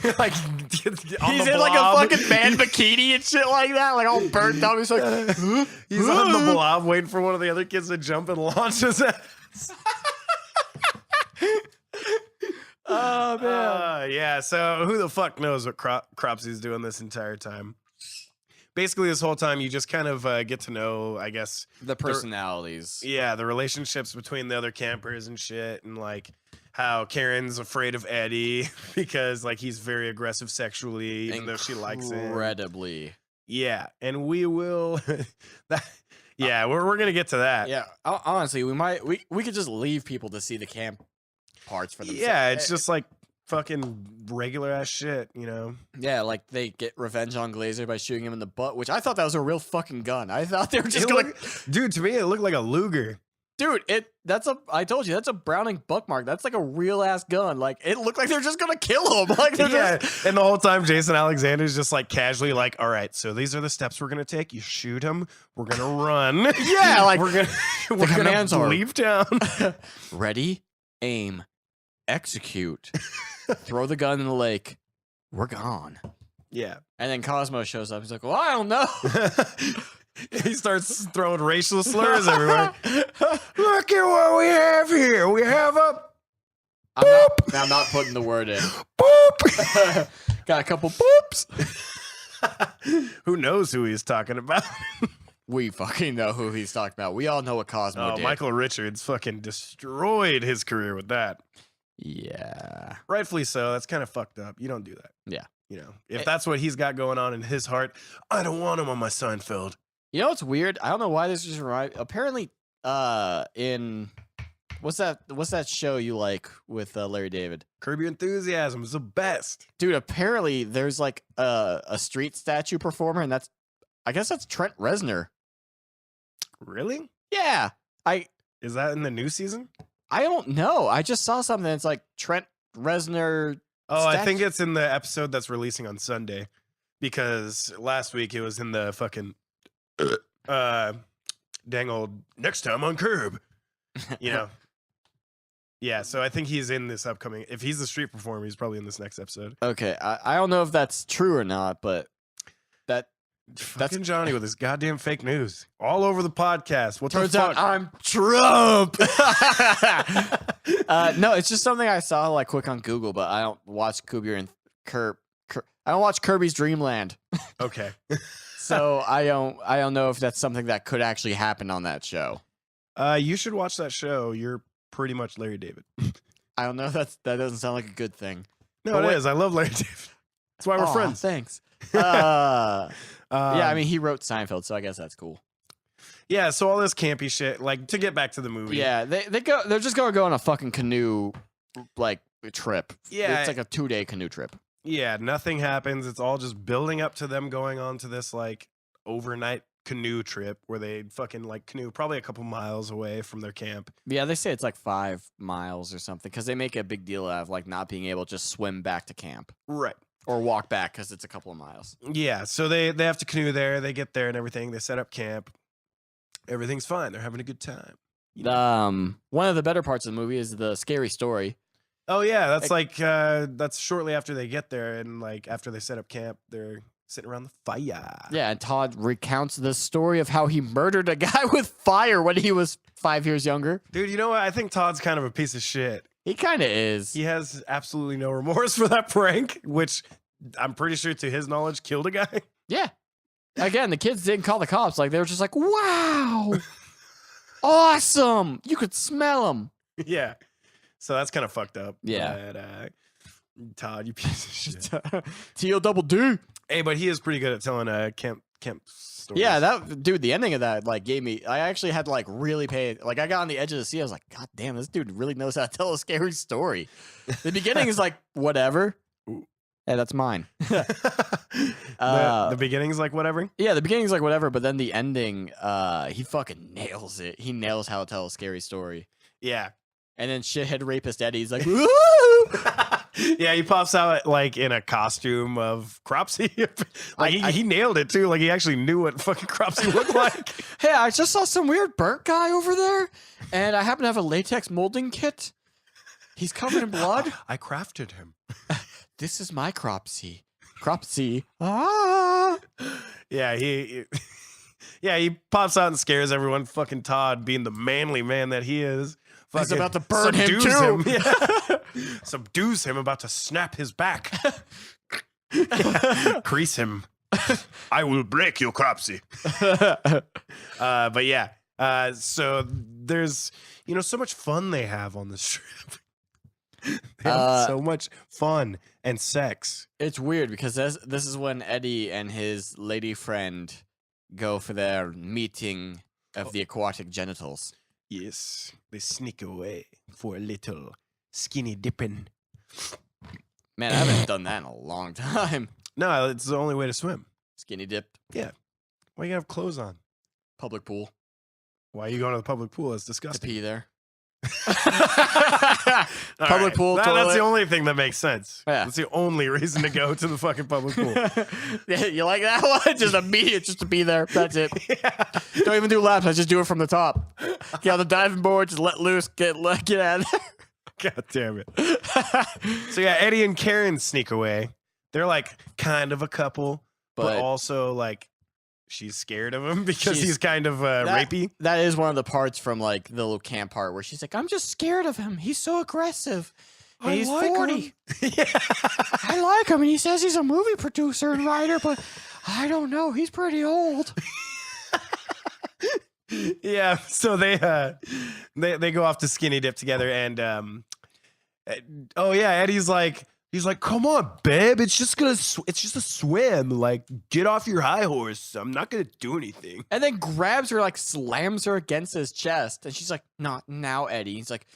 lake. Like he's in like a fucking man bikini and shit like that, like all burnt up. He's like, he's on the blob waiting for one of the other kids to jump and launch his ass. Oh man. Yeah. So who the fuck knows what Cropsy's doing this entire time? Basically, this whole time, you just kind of get to know, I guess, the personalities. The relationships between the other campers and shit, and like how Karen's afraid of Eddie because like he's very aggressive sexually, even though she likes him. Incredibly. Yeah, and we will. We're gonna get to that. Yeah, honestly, we could just leave people to see the camp parts for themselves. Yeah, it's just like fucking regular ass shit, you know? Yeah, like they get revenge on Glazer by shooting him in the butt, which I thought that was a real fucking gun. I thought they were just dude, to me it looked like a Luger. Dude, I told you, that's a Browning Buckmark. That's like a real ass gun. Like it looked like they're just gonna kill him. Like and the whole time Jason Alexander's just like casually like, all right, so these are the steps we're gonna take. You shoot him, we're gonna run. Yeah, like we're gonna leave town. Ready, aim, execute. Throw the gun in the lake. We're gone. Yeah. And then Cosmo shows up. He's like, well, I don't know. He starts throwing racial slurs everywhere. Look at what we have here. We have a boop. I'm not putting the word in. Boop. Got a couple boops. Who knows who he's talking about? We fucking know who he's talking about. We all know what Cosmo did. Michael Richards fucking destroyed his career with that. Yeah. Rightfully so. That's kind of fucked up. You don't do that. Yeah. You know, if that's what he's got going on in his heart, I don't want him on my Seinfeld. You know what's weird? I don't know why this just right. Apparently, in what's that show you like with Larry David? Curb Your Enthusiasm is the best. Dude, apparently there's like a street statue performer, and I guess that's Trent Reznor. Really? Yeah. Is that in the new season? I don't know. I just saw something that's like Trent Reznor. Oh, I think it's in the episode that's releasing on Sunday, because last week it was in the fucking dang old next time on Curb. You know. Yeah, so I think he's in this upcoming. If he's the street performer, he's probably in this next episode. Okay, I don't know if that's true or not, but that's Johnny with his goddamn fake news all over the podcast. What turns the fuck? out I'm Trump. No, it's just something I saw like quick on Google, but I don't watch I don't watch Kirby's Dream Land. Okay. So I don't know if that's something that could actually happen on that show. You should watch that show. You're pretty much Larry David. I don't know. That doesn't sound like a good thing. No, but it is. I love Larry David. That's why we're friends. Thanks. Yeah, I mean, he wrote Seinfeld, so I guess that's cool. Yeah, so all this campy shit, like, to get back to the movie. Yeah, they're just gonna go on a fucking canoe, like, trip. Yeah. It's like a 2-day canoe trip. Yeah, nothing happens. It's all just building up to them going on to this, like, overnight canoe trip where they fucking, like, canoe probably a couple miles away from their camp. Yeah, they say it's like 5 miles or something, because they make a big deal out of, like, not being able to just swim back to camp. Right. Or walk back, because it's a couple of miles. Yeah, so they have to canoe there. They get there and everything. They set up camp. Everything's fine. They're having a good time. One of the better parts of the movie is the scary story. Oh yeah, that's that's shortly after they get there, and like after they set up camp, they're sitting around the fire. Yeah, and Todd recounts the story of how he murdered a guy with fire when he was 5 years younger. Dude, you know what? I think Todd's kind of a piece of shit. He kind of is. He has absolutely no remorse for that prank, which I'm pretty sure, to his knowledge, killed a guy. Yeah. Again, the kids didn't call the cops. Like, they were just like, wow, awesome. You could smell them. Yeah. So that's kind of fucked up. Yeah. But, Todd, you piece of shit. T-O-double-D. Hey, but he is pretty good at telling camp stories. Yeah, the ending of that, like, gave me, I actually had to, like, really pay, like, I got on the edge of the seat. I was like, God damn, this dude really knows how to tell a scary story. The beginning is like, whatever. Hey, that's mine. The beginning's like whatever? Yeah, the beginning's like whatever, but then the ending, he fucking nails it. He nails how to tell a scary story. Yeah. And then shithead rapist Eddie's like, woo! Yeah, he pops out like in a costume of Cropsy. Like he nailed it too. Like he actually knew what fucking Cropsy looked like. Hey, I just saw some weird burnt guy over there, and I happen to have a latex molding kit. He's covered in blood. I crafted him. This is my Cropsy. Cropsy. Ah. Yeah, he pops out and scares everyone. Fucking Todd, being the manly man that he is, he's about to burn him too. Yeah. Subdues him, about to snap his back. Yeah. Crease him. I will break you, Cropsy. But yeah, so there's so much fun they have on this trip. They have so much fun and sex. It's weird because this is when Eddie and his lady friend go for their meeting of the aquatic genitals. Yes, they sneak away for a little skinny dipping. Man, I haven't done that in a long time. No, it's the only way to swim. Skinny dip. Yeah. Why you have clothes on? Public pool. Why are you going to the public pool? It's To disgusting. pee there. Public pool, That's toilet. the only thing that makes sense. Yeah. That's the only reason to go to the fucking public pool. Yeah, you like that one? Just immediate, just to be there. That's it. Yeah. Don't even do laps. I just do it from the top. Get on the diving board, just let loose, get out of there. God damn it. So yeah, Eddie and Karen sneak away. They're like kind of a couple, but also like she's scared of him because he's kind of rapey. That is one of the parts from like the little camp part where she's like, I'm just scared of him. He's so aggressive. And he's like 40. Yeah. I like him, and he says he's a movie producer and writer, but I don't know. He's pretty old. Yeah, so they go off to skinny dip together, and oh yeah, Eddie's like, he's like, come on, babe, it's just a swim. Like, get off your high horse. I'm not gonna do anything. And then grabs her, like slams her against his chest, and she's like, "Not now, Eddie." He's like,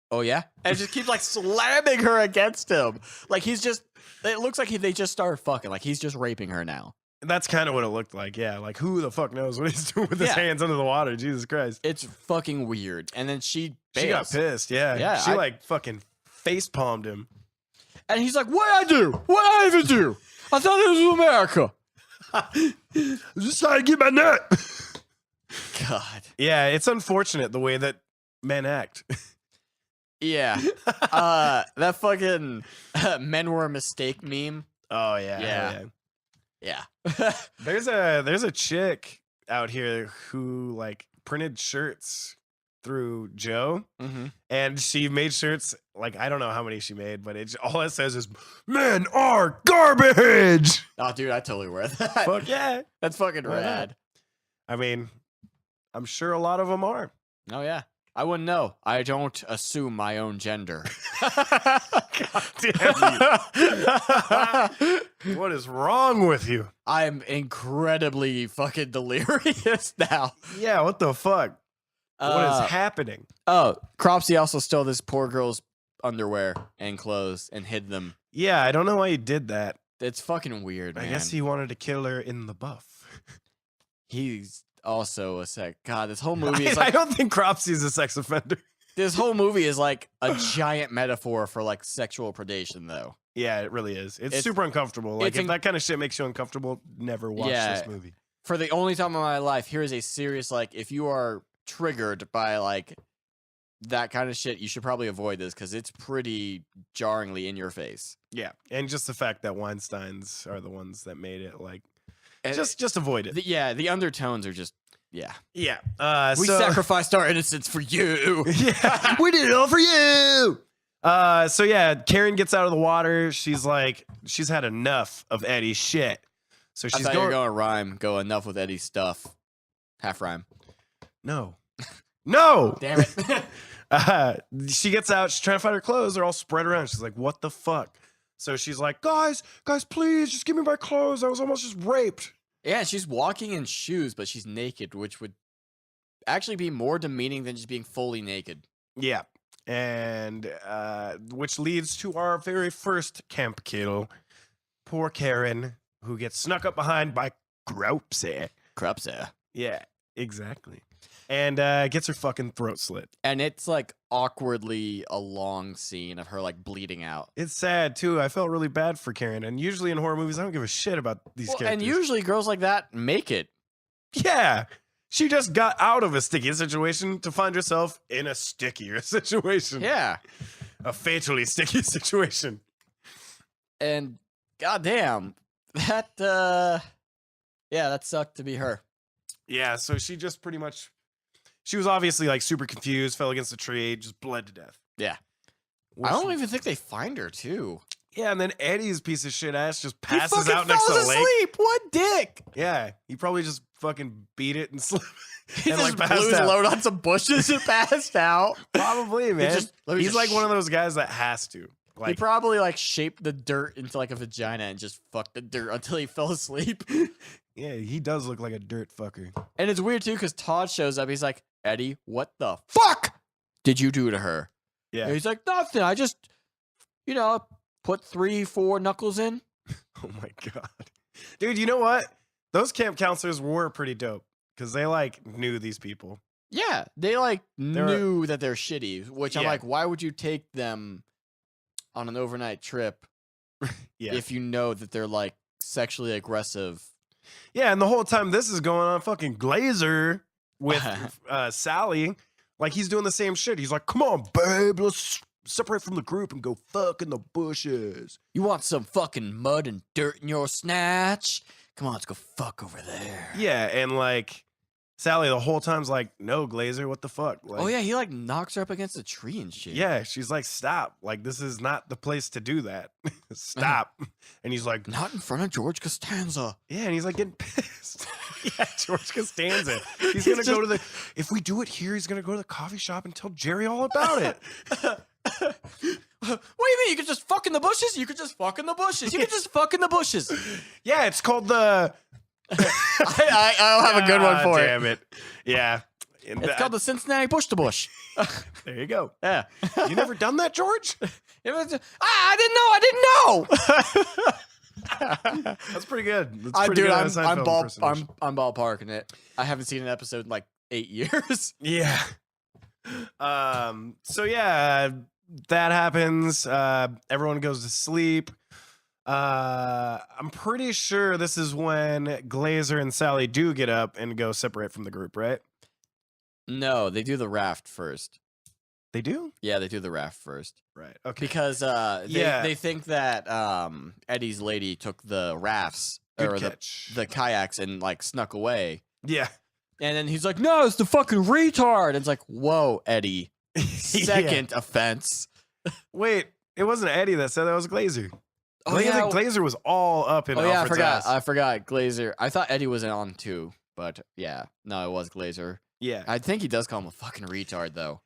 "Oh yeah," and just keeps like slamming her against him. Like he's just. It looks like they just started fucking. Like he's just raping her now. That's kind of what it looked like. Yeah, like who the fuck knows what he's doing with his hands under the water? Jesus Christ, it's fucking weird. And then she got pissed. Yeah, she like fucking face palmed him. And he's like, "What I do? What I even do? I thought this was America." I'm just trying to get my nut. God. Yeah, it's unfortunate the way that men act. Yeah. That fucking men were a mistake meme. Oh yeah. Yeah. There's a chick out here who like printed shirts through Joe, and she made shirts, like I don't know how many she made, but all it says is "Men are garbage." Oh, dude, I totally wear that. Fuck yeah, that's fucking rad. I mean, I'm sure a lot of them are. Oh yeah, I wouldn't know. I don't assume my own gender. God damn you! What is wrong with you? I'm incredibly fucking delirious now. Yeah, what the fuck? What is happening? Oh, Cropsy also stole this poor girl's underwear and clothes and hid them. Yeah, I don't know why he did that. It's fucking weird, man. I guess he wanted to kill her in the buff. He's also a sex. God, this whole movie is like. I don't think Cropsy's a sex offender. This whole movie is like a giant metaphor for like sexual predation, though. Yeah, it really is. It's super uncomfortable. Like, if that kind of shit makes you uncomfortable, never watch this movie. For the only time in my life, here is a serious, like, if you are triggered by like that kind of shit, you should probably avoid this because it's pretty jarringly in your face. Yeah, and just the fact that Weinsteins are the ones that made it, like, just avoid it. The undertones are just yeah. We sacrificed our innocence for you. Yeah, we did it all for you. So yeah, Karen gets out of the water. She's like, she's had enough of Eddie's shit. So she's going rhyme. Go enough with Eddie's stuff. Half rhyme. No. Damn it. She gets out. She's trying to find her clothes. They're all spread around. She's like, what the fuck? So she's like, guys, please, just give me my clothes. I was almost just raped. Yeah, she's walking in shoes, but she's naked, which would actually be more demeaning than just being fully naked. Yeah. And which leads to our very first camp kill. Poor Karen, who gets snuck up behind by Cropsy. Yeah, exactly. And gets her fucking throat slit. And it's like awkwardly a long scene of her like bleeding out. It's sad too. I felt really bad for Karen. And usually in horror movies, I don't give a shit about these characters. And usually girls like that make it. Yeah. She just got out of a sticky situation to find herself in a stickier situation. Yeah. A fatally sticky situation. And goddamn, that that sucked to be her. Yeah, so she just pretty much, she was obviously like super confused, fell against a tree, just bled to death. Yeah. I don't even think they find her too. Yeah, and then Eddie's piece of shit ass just passes out next to the lake. Asleep. What dick? Yeah, he probably just fucking beat it and slept. He and just blew his load on some bushes and passed out. Probably, man. He's like one of those guys that has to. Like, he probably like shaped the dirt into like a vagina and just fucked the dirt until he fell asleep. Yeah, he does look like a dirt fucker. And it's weird too because Todd shows up. He's like, Eddie, what the fuck did you do to her? Yeah. And he's like, nothing. I just, put 3-4 knuckles in. Oh my God. Dude, you know what? Those camp counselors were pretty dope because they like knew these people. Yeah. They like knew that they're shitty, which I'm like, why would you take them on an overnight trip if you know that they're like sexually aggressive? Yeah. And the whole time this is going on, fucking Glazer with Sally, like he's doing the same shit. He's like, come on, babe, let's separate from the group and go fuck in the bushes. You want some fucking mud and dirt in your snatch? Come on, let's go fuck over there. Yeah, and like Sally the whole time's like, no, Glazer, what the fuck? Like, oh yeah, he like knocks her up against a tree and shit. Yeah, she's like, stop. Like, this is not the place to do that. Stop. And he's like, not in front of George Costanza. Yeah, and he's like getting pissed. Yeah, George Costanza. He's gonna go to the. If we do it here, he's gonna go to the coffee shop and tell Jerry all about it. What do you mean? You could just fuck in the bushes? You could just fuck in the bushes. You could just fuck in the bushes. Yeah, it's called the. I'll have a good one for Damn it. Yeah. It's called the Cincinnati Bush to Bush. There you go. Yeah. You never done that, George? I didn't know. That's pretty good. That's pretty Dude, good I'm impersonation. ballparking it. I haven't seen an episode in like 8 years. Yeah. So yeah, that happens. Everyone goes to sleep. I'm pretty sure this is when Glazer and Sally do get up and go separate from the group, right? No, they do the raft first. They do? Yeah, they do the raft first. Right. Okay. Because they think that Eddie's lady took the rafts or the kayaks and like snuck away. Yeah. And then he's like, "No, it's the fucking retard." And it's like, "Whoa, Eddie." Second offense. Wait, it wasn't Eddie that said that, was Glazer. Oh yeah, Glazer was all up in Alfred's ass. I forgot Glazer. I thought Eddie was on too, but yeah, no, it was Glazer. Yeah. I think he does call him a fucking retard though.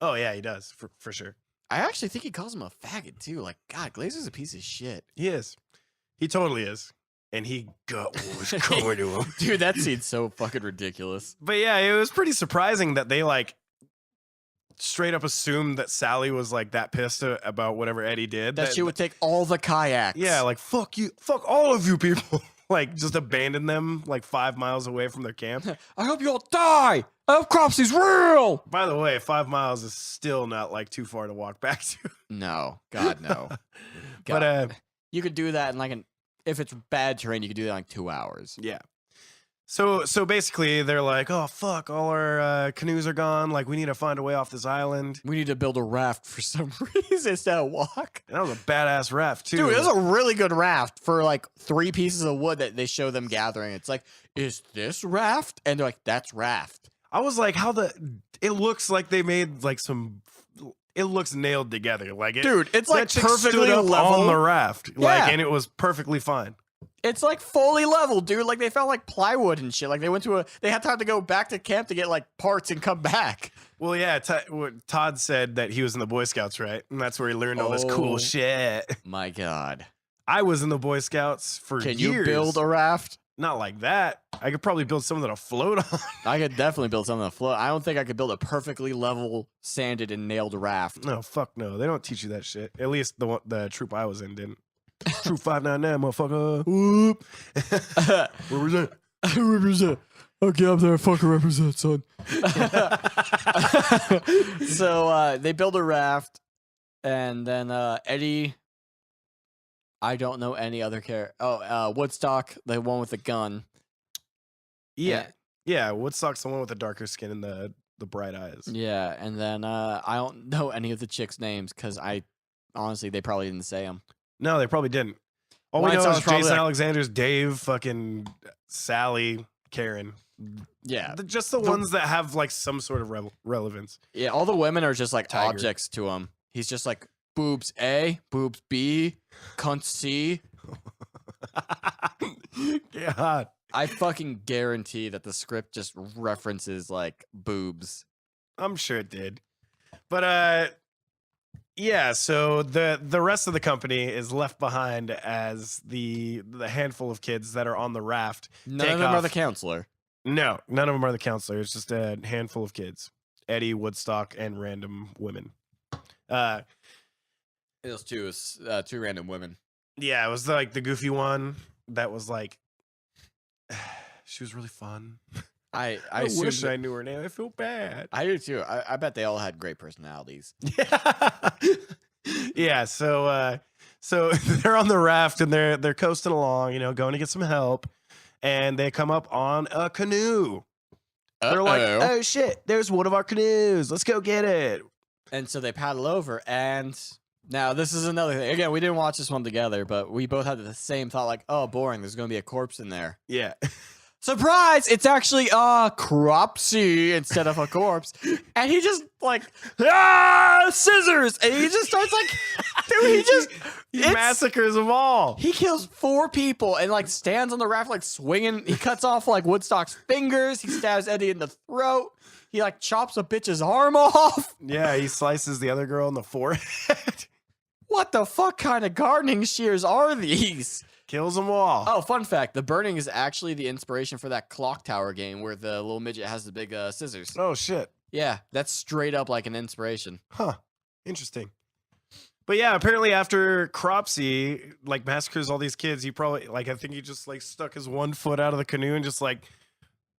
Oh yeah, he does for sure. I actually think he calls him a faggot too. Like, God, Glazer's a piece of shit. He is. He totally is. And he got what was coming to him. Dude, that scene's so fucking ridiculous. But yeah, it was pretty surprising that they like straight up assumed that Sally was like that pissed about whatever Eddie did. That she would take all the kayaks. Yeah, like fuck you, fuck all of you people. Like just abandon them like 5 miles away from their camp. I hope you all die. I hope Cropsy's real. By the way, 5 miles is still not like too far to walk back to. No, God no. God. But you could do that in like if it's bad terrain, you could do that in like 2 hours. yeah. So basically they're like, oh fuck, all our canoes are gone. Like we need to find a way off this island. We need to build a raft for some reason instead of walk. And that was a badass raft too. Dude, it was a really good raft for like 3 pieces of wood that they show them gathering. It's like, is this raft? And they're like, that's raft. I was like, it looks like they made like it looks nailed together. Like it, dude, it's like perfectly up level on the raft. Yeah. Like, and it was perfectly fine. It's like fully level, dude. Like they found like plywood and shit. Like they had time to go back to camp to get like parts and come back. Well, yeah, Todd said that he was in the Boy Scouts, right? And that's where he learned all this cool shit. My God. I was in the Boy Scouts for years. Can you build a raft? Not like that. I could probably build something that'll float on. I could definitely build something that'll float. I don't think I could build a perfectly level, sanded, and nailed raft. No, fuck no. They don't teach you that shit. At least the troop I was in didn't. Troop 599, motherfucker. Whoop. Represent. Represent. Okay, I'm there. Fucking represent, son. So they build a raft, and then Eddie. I don't know any other character. Oh, Woodstock, the one with the gun. Yeah. Yeah, Woodstock's the one with the darker skin and the bright eyes. Yeah, and then I don't know any of the chicks' names because honestly, they probably didn't say them. No, they probably didn't. All we know is Jason Alexander's Dave, fucking Sally, Karen. Yeah. Just the ones that have like some sort of relevance. Yeah, all the women are just like Tiger. objects to him. He's just like boobs A, boobs B, cunt C. God. I fucking guarantee that the script just references like boobs. I'm sure it did. But yeah, so the rest of the company is left behind as the handful of kids that are on the raft. None of them are the counselor. No, none of them are the counselor. It's just a handful of kids. Eddie, Woodstock, and random women. It was two random women. Yeah, it was like the goofy one that was like, she was really fun. I wish I knew her name. I feel bad. I do too. I bet they all had great personalities. Yeah. So they're on the raft and they're coasting along, going to get some help, and they come up on a canoe. They're like, oh shit, there's one of our canoes. Let's go get it. And so they paddle over, and now this is another thing. Again, we didn't watch this one together, but we both had the same thought, like, oh, boring. There's going to be a corpse in there. Yeah. Surprise! It's actually a cropsy instead of a corpse. And he just like, scissors! And he just starts like Dude, he massacres them all. He kills 4 people and like stands on the raft like swinging. He cuts off like Woodstock's fingers. He stabs Eddie in the throat. He like chops a bitch's arm off. Yeah, he slices the other girl in the forehead. What the fuck kind of gardening shears are these? Kills them all. Oh, fun fact. The burning is actually the inspiration for that clock tower game where the little midget has the big scissors. Oh, shit. Yeah, that's straight up like an inspiration. Huh. Interesting. But yeah, apparently after Cropsy like massacres all these kids, he probably like I think he just like stuck his one foot out of the canoe and just like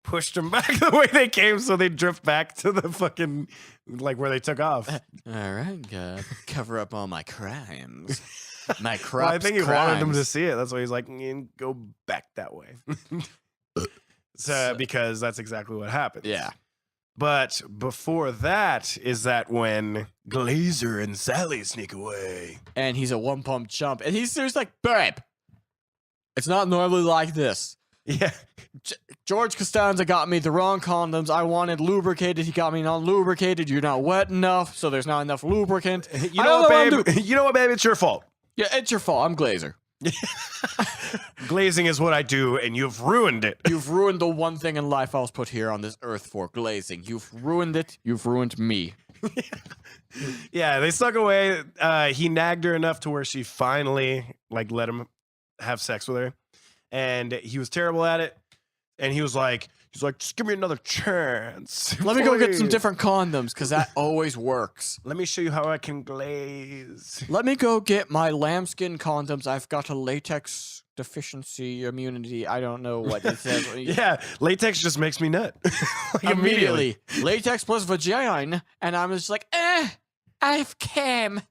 pushed them back the way they came so they drift back to the fucking like where they took off. All right, cover up all my crimes. My crops. Well, I think he crimes. wanted them to see it. That's why he's like, go back that way. So because that's exactly what happened. Yeah. But before that is that when Glazer and Sally sneak away. And he's a one-pump chump. And he's like, babe, it's not normally like this. Yeah. George Costanza got me the wrong condoms. I wanted lubricated. He got me non-lubricated. You're not wet enough, so there's not enough lubricant. You know what, babe? You know what, babe? It's your fault. Yeah, it's your fault. I'm Glazer. Glazing is what I do, and you've ruined it. You've ruined the one thing in life I was put here on this earth for, glazing. You've ruined it. You've ruined me. Yeah, they snuck away. He nagged her enough to where she finally like let him have sex with her, and he was terrible at it. And he's like, just give me another chance. Let me go get some different condoms, because that always works. Let me show you how I can glaze. Let me go get my lambskin condoms. I've got a latex deficiency immunity. I don't know what it says. Yeah, latex just makes me nut. Like immediately. Latex plus vagina. And I'm just like, I've came.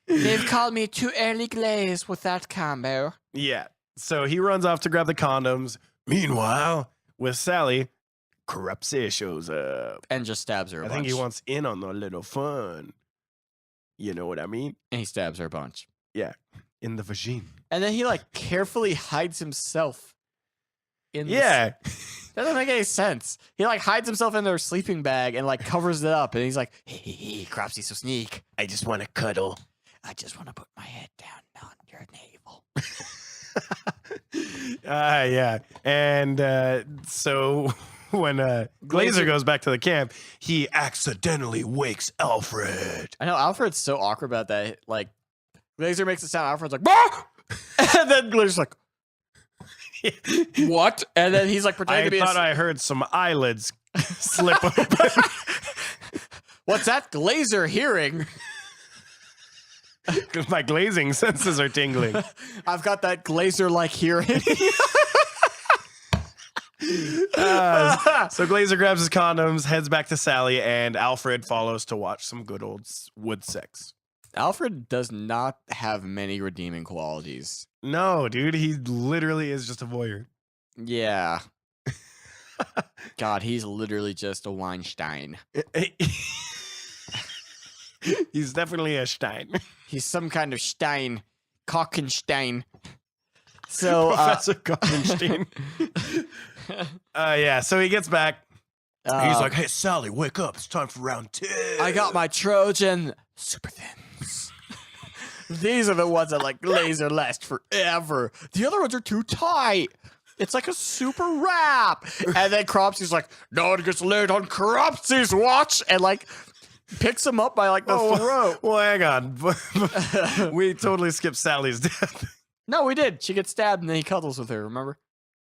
They've called me too early glaze with that combo. Yeah. So he runs off to grab the condoms. Meanwhile, with Sally, Cropsy shows up. And just stabs her a bunch. I think he wants in on the little fun. You know what I mean? And he stabs her a bunch. Yeah. In the vagine. And then he like carefully hides himself in Yeah. Doesn't make any sense. He like hides himself in their sleeping bag and like covers it up. And he's like, hey, Cropsy, so sneak. I just want to cuddle. I just want to put my head down on your navel. Yeah. And so when Glazer goes back to the camp, he accidentally wakes Alfred. I know Alfred's so awkward about that. Like, Glazer makes it sound, Alfred's like, bah! And then Glazer's like, what? And then he's like pretending to be I heard some eyelids slip open. What's that Glazer hearing? My glazing senses are tingling. I've got that Glazer-like hearing. So Glazer grabs his condoms, heads back to Sally, and Alfred follows to watch some good old wood sex. Alfred does not have many redeeming qualities. No, dude, he literally is just a voyeur. Yeah. God, he's literally just a Weinstein. He's definitely a Stein. He's some kind of Stein. Kockenstein. So, Professor Kockenstein. Yeah, so he gets back. He's like, hey, Sally, wake up. It's time for round 2. I got my Trojan super thins. These are the ones that like Glazer last forever. The other ones are too tight. It's like a super wrap. And then Cropsy's like, no one gets laid on Cropsy's watch. And like picks him up by like the throat. Well, hang on. We totally skipped Sally's death. No, we did. She gets stabbed and then he cuddles with her, remember?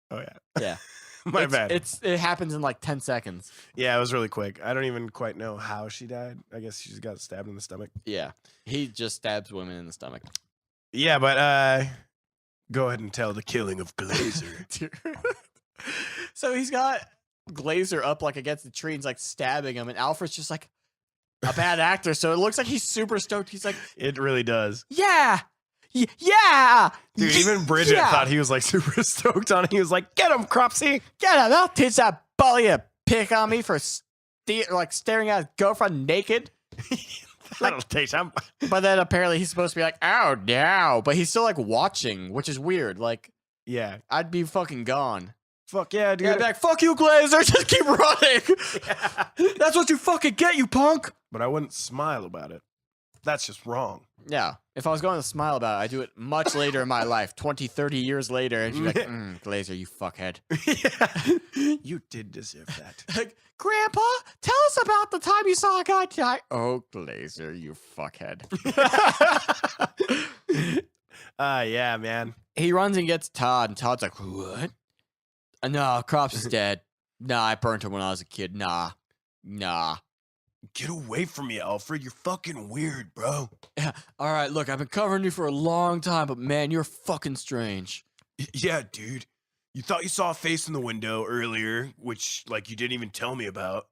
Oh, yeah. Yeah. My bad. It happens in like 10 seconds. Yeah, it was really quick. I don't even quite know how she died. I guess she just got stabbed in the stomach. Yeah. He just stabs women in the stomach. Yeah, but go ahead and tell the killing of Glazer. So he's got Glazer up like against the tree and he's like stabbing him, and Alfred's just like a bad actor, so it looks like he's super stoked. He's like, it really does. Yeah. Yeah. Dude, even Bridget thought he was like super stoked on it. He was like, get him, Cropsy. Get him. I'll teach that bully to pick on me for staring at his girlfriend naked. That'll teach him. But then apparently he's supposed to be like, oh, no. But he's still like watching, which is weird. Like, yeah, I'd be fucking gone. Fuck yeah, dude. Yeah, I'd be like, fuck you, Glazer. Just keep running. Yeah. That's what you fucking get, you punk. But I wouldn't smile about it. That's just wrong. Yeah. If I was going to smile about it, I'd do it much later in my life, 20, 30 years later. And she'd be like, Glazer, you fuckhead. Yeah. You did deserve that. Like, Grandpa, tell us about the time you saw a guy die. Oh, Glazer, you fuckhead. Yeah, man. He runs and gets Todd, and Todd's like, what? No, Crops is dead. Nah, I burnt him when I was a kid. Nah. Get away from me, Alfred. You're fucking weird, bro. Yeah. All right, look, I've been covering you for a long time, but man, you're fucking strange. Yeah, dude. You thought you saw a face in the window earlier, which, like, you didn't even tell me about.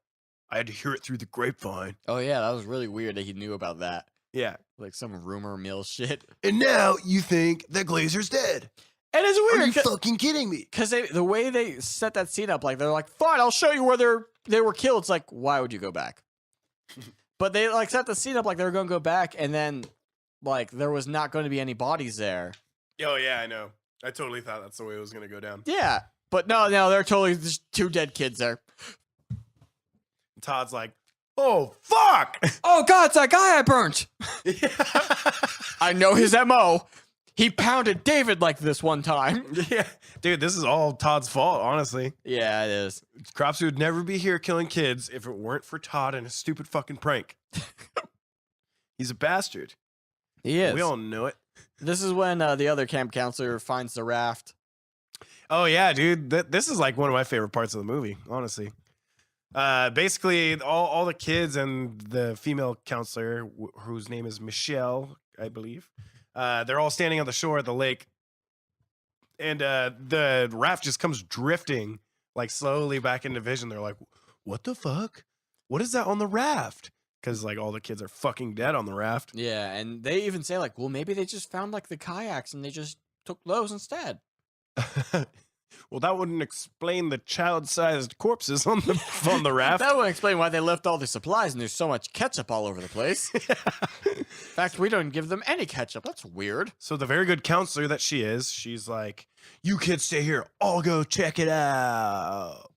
I had to hear it through the grapevine. Oh, yeah, that was really weird that he knew about that. Yeah. Like some rumor mill shit. And now you think that Glazer's dead. And it's weird. Are you fucking kidding me? Because the way they set that scene up, like, they're like, fine, I'll show you where they were killed. It's like, why would you go back? But they, like, set the scene up like they were going to go back, and then, like, there was not going to be any bodies there. Oh, yeah, I know. I totally thought that's the way it was going to go down. Yeah. But no, they're totally just 2 dead kids there. Todd's like, oh, fuck! Oh, God, it's that guy I burnt. Yeah. I know his MO. He pounded David like this one time. Yeah. Dude, this is all Todd's fault, honestly. Yeah, it is. Crops would never be here killing kids if it weren't for Todd and his stupid fucking prank. He's a bastard. He is. We all know it. This is when the other camp counselor finds the raft. Oh, yeah, dude. This is like one of my favorite parts of the movie, honestly. Basically, all the kids and the female counselor, whose name is Michelle, I believe, they're all standing on the shore of the lake. And the raft just comes drifting, like, slowly back into vision. They're like, what the fuck? What is that on the raft? Because, like, all the kids are fucking dead on the raft. Yeah, and they even say, like, well, maybe they just found, like, the kayaks and they just took those instead. Well, that wouldn't explain the child-sized corpses on the raft. That would explain why they left all the supplies and there's so much ketchup all over the place. In fact, we don't give them any ketchup. That's weird. So the very good counselor that she is, she's like, you kids stay here. I'll go check it out.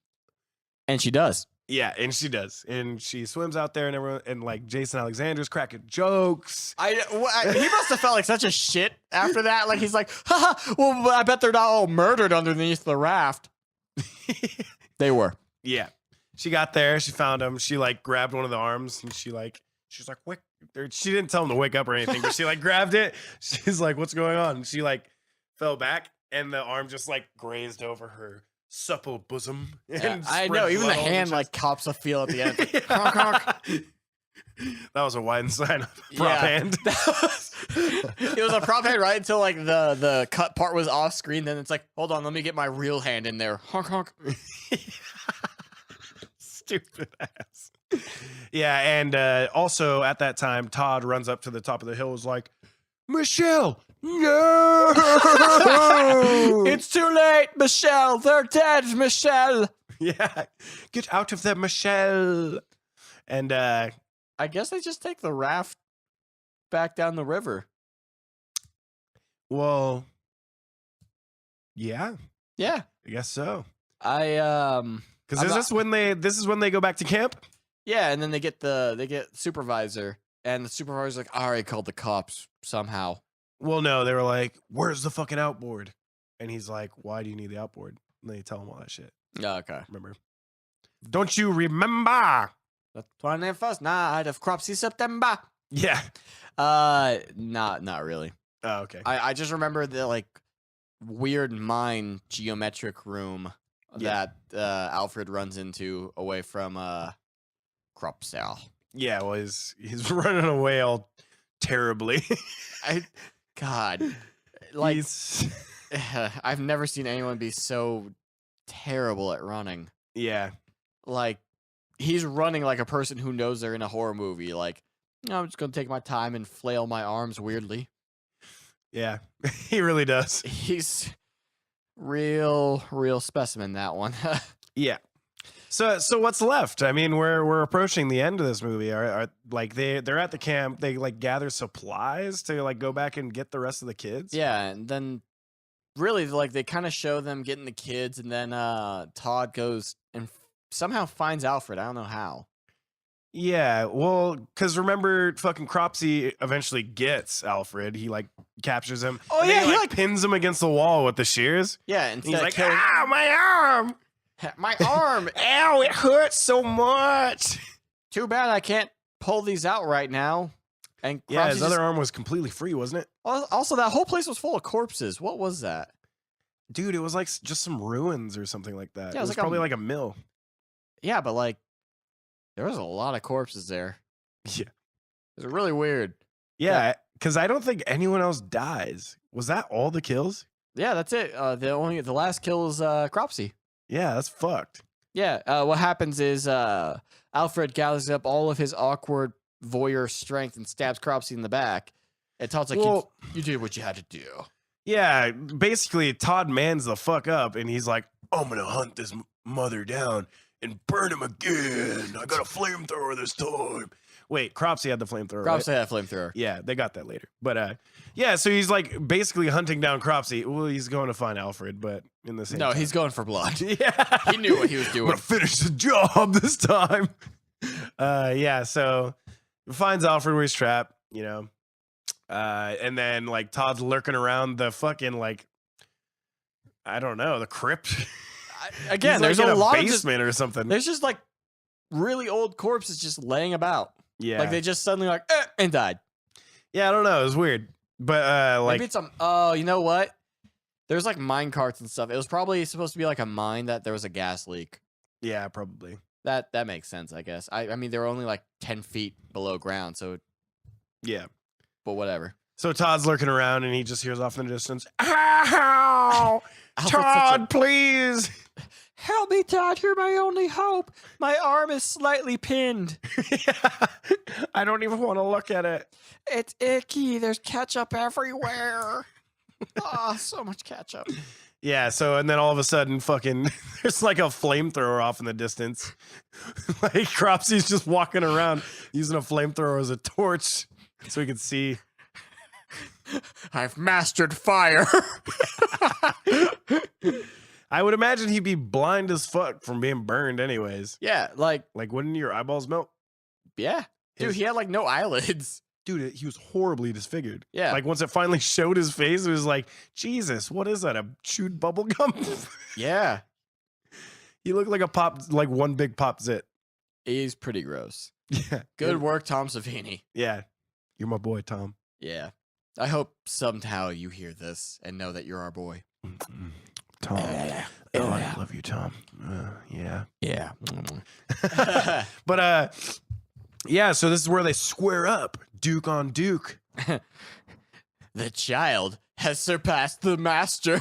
And she does. Yeah, and she does. And she swims out there and everyone, and like Jason Alexander's cracking He jokes. must have felt like such a shit after that. Like, he's like, haha, well, I bet they're not all murdered underneath the raft. They were. Yeah. She got there. She found him. She like grabbed one of the arms and she's like, wake. She didn't tell him to wake up or anything, but she like grabbed it. She's like, what's going on? And she like fell back and the arm just like grazed over her supple bosom. Yeah, I know. Even the hand like cops a feel at the end. Like, honk, honk. That was a Weinstein prop hand. It was a prop hand right until like the cut part was off screen. Then it's like, hold on, let me get my real hand in there. Honk honk. Stupid ass. Yeah, and also at that time, Todd runs up to the top of the hill, is like, Michelle, no! It's too late, Michelle. They're dead, Michelle. Yeah, get out of there, Michelle. And I guess they just take the raft back down the river. Well, yeah, I guess so. Because this is when they go back to camp. Yeah, and then they get supervisor, and the supervisor's like, I already called the cops somehow. Well, no, they were like, where's the fucking outboard? And he's like, why do you need the outboard? And they tell him all that shit. Oh, okay. Remember? Don't you remember? The 21st night of Cropsy September. Yeah. Not really. Oh, okay. I just remember the like weird mine geometric room that Alfred runs into away from Cropsal. Yeah, well, he's running away all terribly. God, like I've never seen anyone be so terrible at running. Yeah, like he's running like a person who knows they're in a horror movie. Like, I'm just gonna take my time and flail my arms weirdly. Yeah, he really does. He's real specimen, that one. Yeah. So what's left? I mean, we're approaching the end of this movie. Are like they're at the camp. They like gather supplies to like go back and get the rest of the kids. Yeah, and then really like they kind of show them getting the kids, and then Todd goes and somehow finds Alfred. I don't know how. Yeah, well, because remember, fucking Cropsy eventually gets Alfred. He like captures him. Oh, and yeah, then he, like pins him against the wall with the shears. Yeah, And instead he's of like, killing "Ah, my arm! my arm. Ow, it hurts so much." Too bad I can't pull these out right now. And Yeah, Cropsy his other arm was completely free, wasn't it? Also, that whole place was full of corpses. What was that? Dude, it was like just some ruins or something like that. Yeah, it was like probably like a mill. Yeah, but like, there was a lot of corpses there. Yeah. It was really weird. Yeah, because I don't think anyone else dies. Was that all the kills? Yeah, that's it. The last kill is Cropsy. Yeah, that's fucked. Yeah. What happens is Alfred gathers up all of his awkward voyeur strength and stabs Cropsy in the back. And Todd's like, Well, you did what you had to do. yeah, basically Todd mans the fuck up and he's like, "I'm gonna hunt this mother down and burn him again. I got a flamethrower this time." Wait, Cropsy had the flamethrower. Cropsy right? had a flamethrower. Yeah, they got that later. But yeah, so he's like basically hunting down Cropsy. Well, he's going to find Alfred, but in the same No, time. he's going for blood. Yeah. He knew what he was I'm doing. gonna finish the job this time. Yeah, so finds Alfred where he's trapped, you know. And then like Todd's lurking around the fucking like I don't know, the crypt. Again, He's, there's like, a in lot basement or something. There's just like really old corpses just laying about. Yeah. Like they just suddenly like and died. Yeah, I don't know. It was weird. But like Maybe it's some. Oh, you know what? There's like mine carts and stuff. It was probably supposed to be like a mine that there was a gas leak. yeah, probably. That makes sense, I guess. I mean, they were only like 10 feet below ground, so. Yeah. But whatever. So Todd's lurking around and he just hears off in the distance, "Ow! Alfred's Todd, please." Help me, Todd. You're my only hope. My arm is slightly pinned. I don't even want to look at it. It's icky. There's ketchup everywhere. Oh, so much ketchup. Yeah, so and then all of a sudden fucking there's like a flamethrower off in the distance. Like Cropsy's just walking around using a flamethrower as a torch so he can see. I've mastered fire. I would imagine he'd be blind as fuck from being burned anyways. Yeah, like, Wouldn't your eyeballs melt? yeah. Dude, he had like no eyelids. Dude, he was horribly disfigured. Yeah. Like once it finally showed his face, it was like, Jesus, what is that? A chewed bubble gum? Yeah. He looked like a pop, like one big pop zit. He's pretty gross. Yeah. Good work, Tom Savini. Yeah. You're my boy, Tom. Yeah. I hope somehow you hear this and know that you're our boy. Tom. Oh, I love you, Tom. Yeah. Yeah. But yeah, so this is where they square up, Duke on Duke. The child has surpassed the master.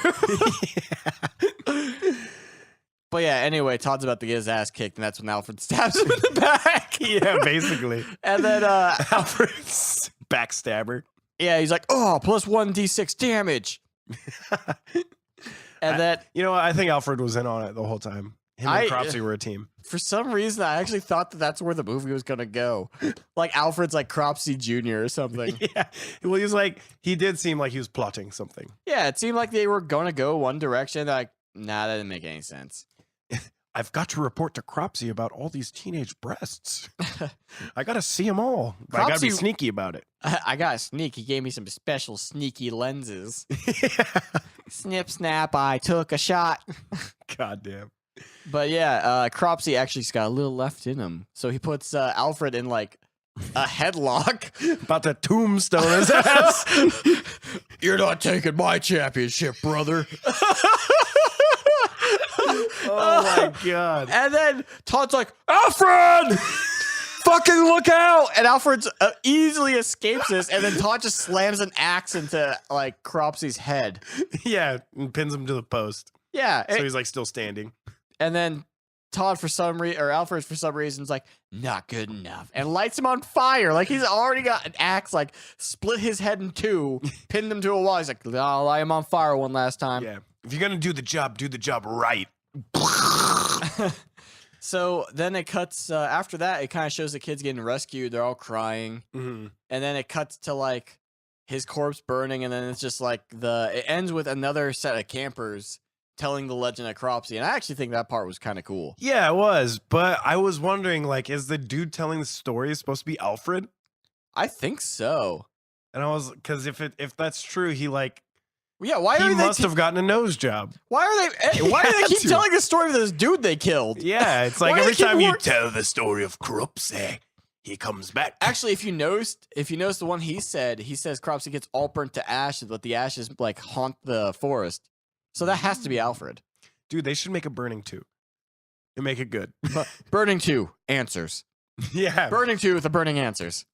But yeah, anyway, Todd's about to get his ass kicked, and that's when Alfred stabs him in the back. Yeah, basically. And then Alfred's backstabber. yeah, he's like, oh, plus 1d6 damage. And then You know what? I think Alfred was in on it the whole time. Him and Cropsy were a team. for some reason, I actually thought that that's where the movie was going to go. Like Alfred's like Cropsy Jr. or something. Yeah. Well, he was like, he did seem like he was plotting something. Yeah, it seemed like they were going to go one direction. Like, nah, that didn't make any sense. I've got to report to Cropsy about all these teenage breasts. I got to see them all. But I got to be Cropsy- sneaky about it. I got a sneak. He gave me some special sneaky lenses. Snip, snap, I took a shot. God damn. But yeah, Cropsy actually's got a little left in him. So he puts Alfred in like a headlock. About to tombstone his ass. You're not taking my championship, brother. Oh my God. And then Todd's like, Alfred! Fucking look out! And Alfred easily escapes this, and then Todd just slams an axe into like Cropsy's head. Yeah, and pins him to the post. Yeah. So he's like still standing. And then Todd for some reason, or Alfred for some reason, is like, not good enough, and lights him on fire. Like he's already got an axe, like split his head in two, pinned him to a wall. He's like, I'll light him on fire one last time. Yeah. If you're going to do the job right. So then it cuts, after that, it kind of shows the kids getting rescued. They're all crying. Mm-hmm. And then it cuts to like his corpse burning. And then it's just like it ends with another set of campers telling the legend of Cropsy, and I actually think that part was kind of cool. Yeah, it was. But I was wondering, like, is the dude telling the story supposed to be Alfred? I think so. And I was, because if that's true, he like, Yeah, why he are they must have gotten a nose job. Why are they? Why do they keep telling the story of this dude they killed? Yeah, it's like Why every do they keep time you tell the story of Cropsy, he comes back. Actually, if you noticed the one he says Cropsy gets all burnt to ashes, but the ashes like haunt the forest. So that has to be Alfred. Dude, they should make a Burning 2 and make it good. Burning 2 answers. Yeah, Burning 2 with the burning answers.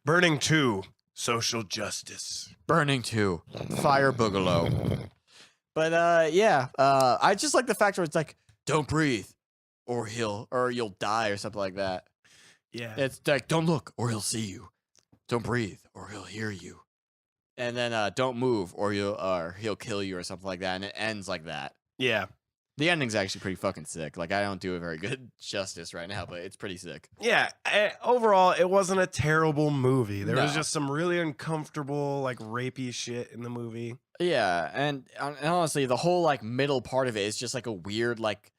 Burning 2 social justice. Burning 2 fire boogaloo. But I just like the fact where it's like, don't breathe, or you'll die, or something like that. Yeah, It's like, don't look, or he'll see you. Don't breathe, or he'll hear you. And then don't move, or he'll kill you, or something like that. And it ends like that. yeah. The ending's actually pretty fucking sick. Like, I don't do a very good justice right now, but it's pretty sick. Yeah, overall, it wasn't a terrible movie. There was No. just some really uncomfortable, like, rapey shit in the movie. Yeah, and honestly, the whole like middle part of it is just like a weird like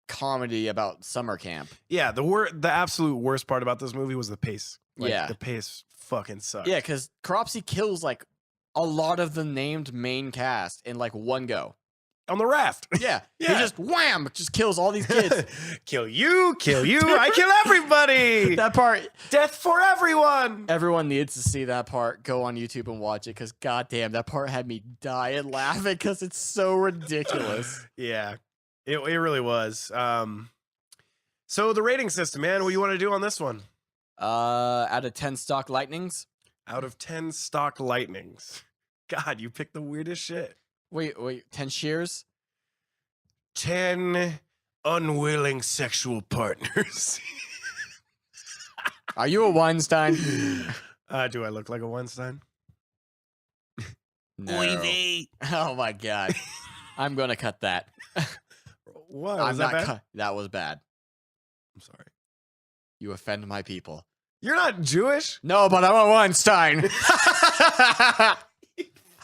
comedy about summer camp. Yeah, the absolute worst part about this movie was the pace. Like, Yeah. the pace fucking sucked. Yeah, because Cropsy kills like a lot of the named main cast in like one go. On the raft. Yeah, Yeah. he just wham, just kills all these kids. Kill you, I kill everybody. That part, Death for everyone. everyone needs to see that part. Go on YouTube and watch it, because goddamn, that part had me dying laughing because it's so ridiculous. Yeah, it really was. So the rating system, man, what do you want to do on this one? Out of 10 stock lightnings. Out of 10 stock lightnings. God, you picked the weirdest shit. Wait, 10 shears? 10 unwilling sexual partners. Are you a Weinstein? Do I look like a Weinstein? No. Oh my god. I'm gonna cut that. What? I'm Was not that bad? that was bad. I'm sorry. You offend my people. You're not Jewish? No, but I'm a Weinstein.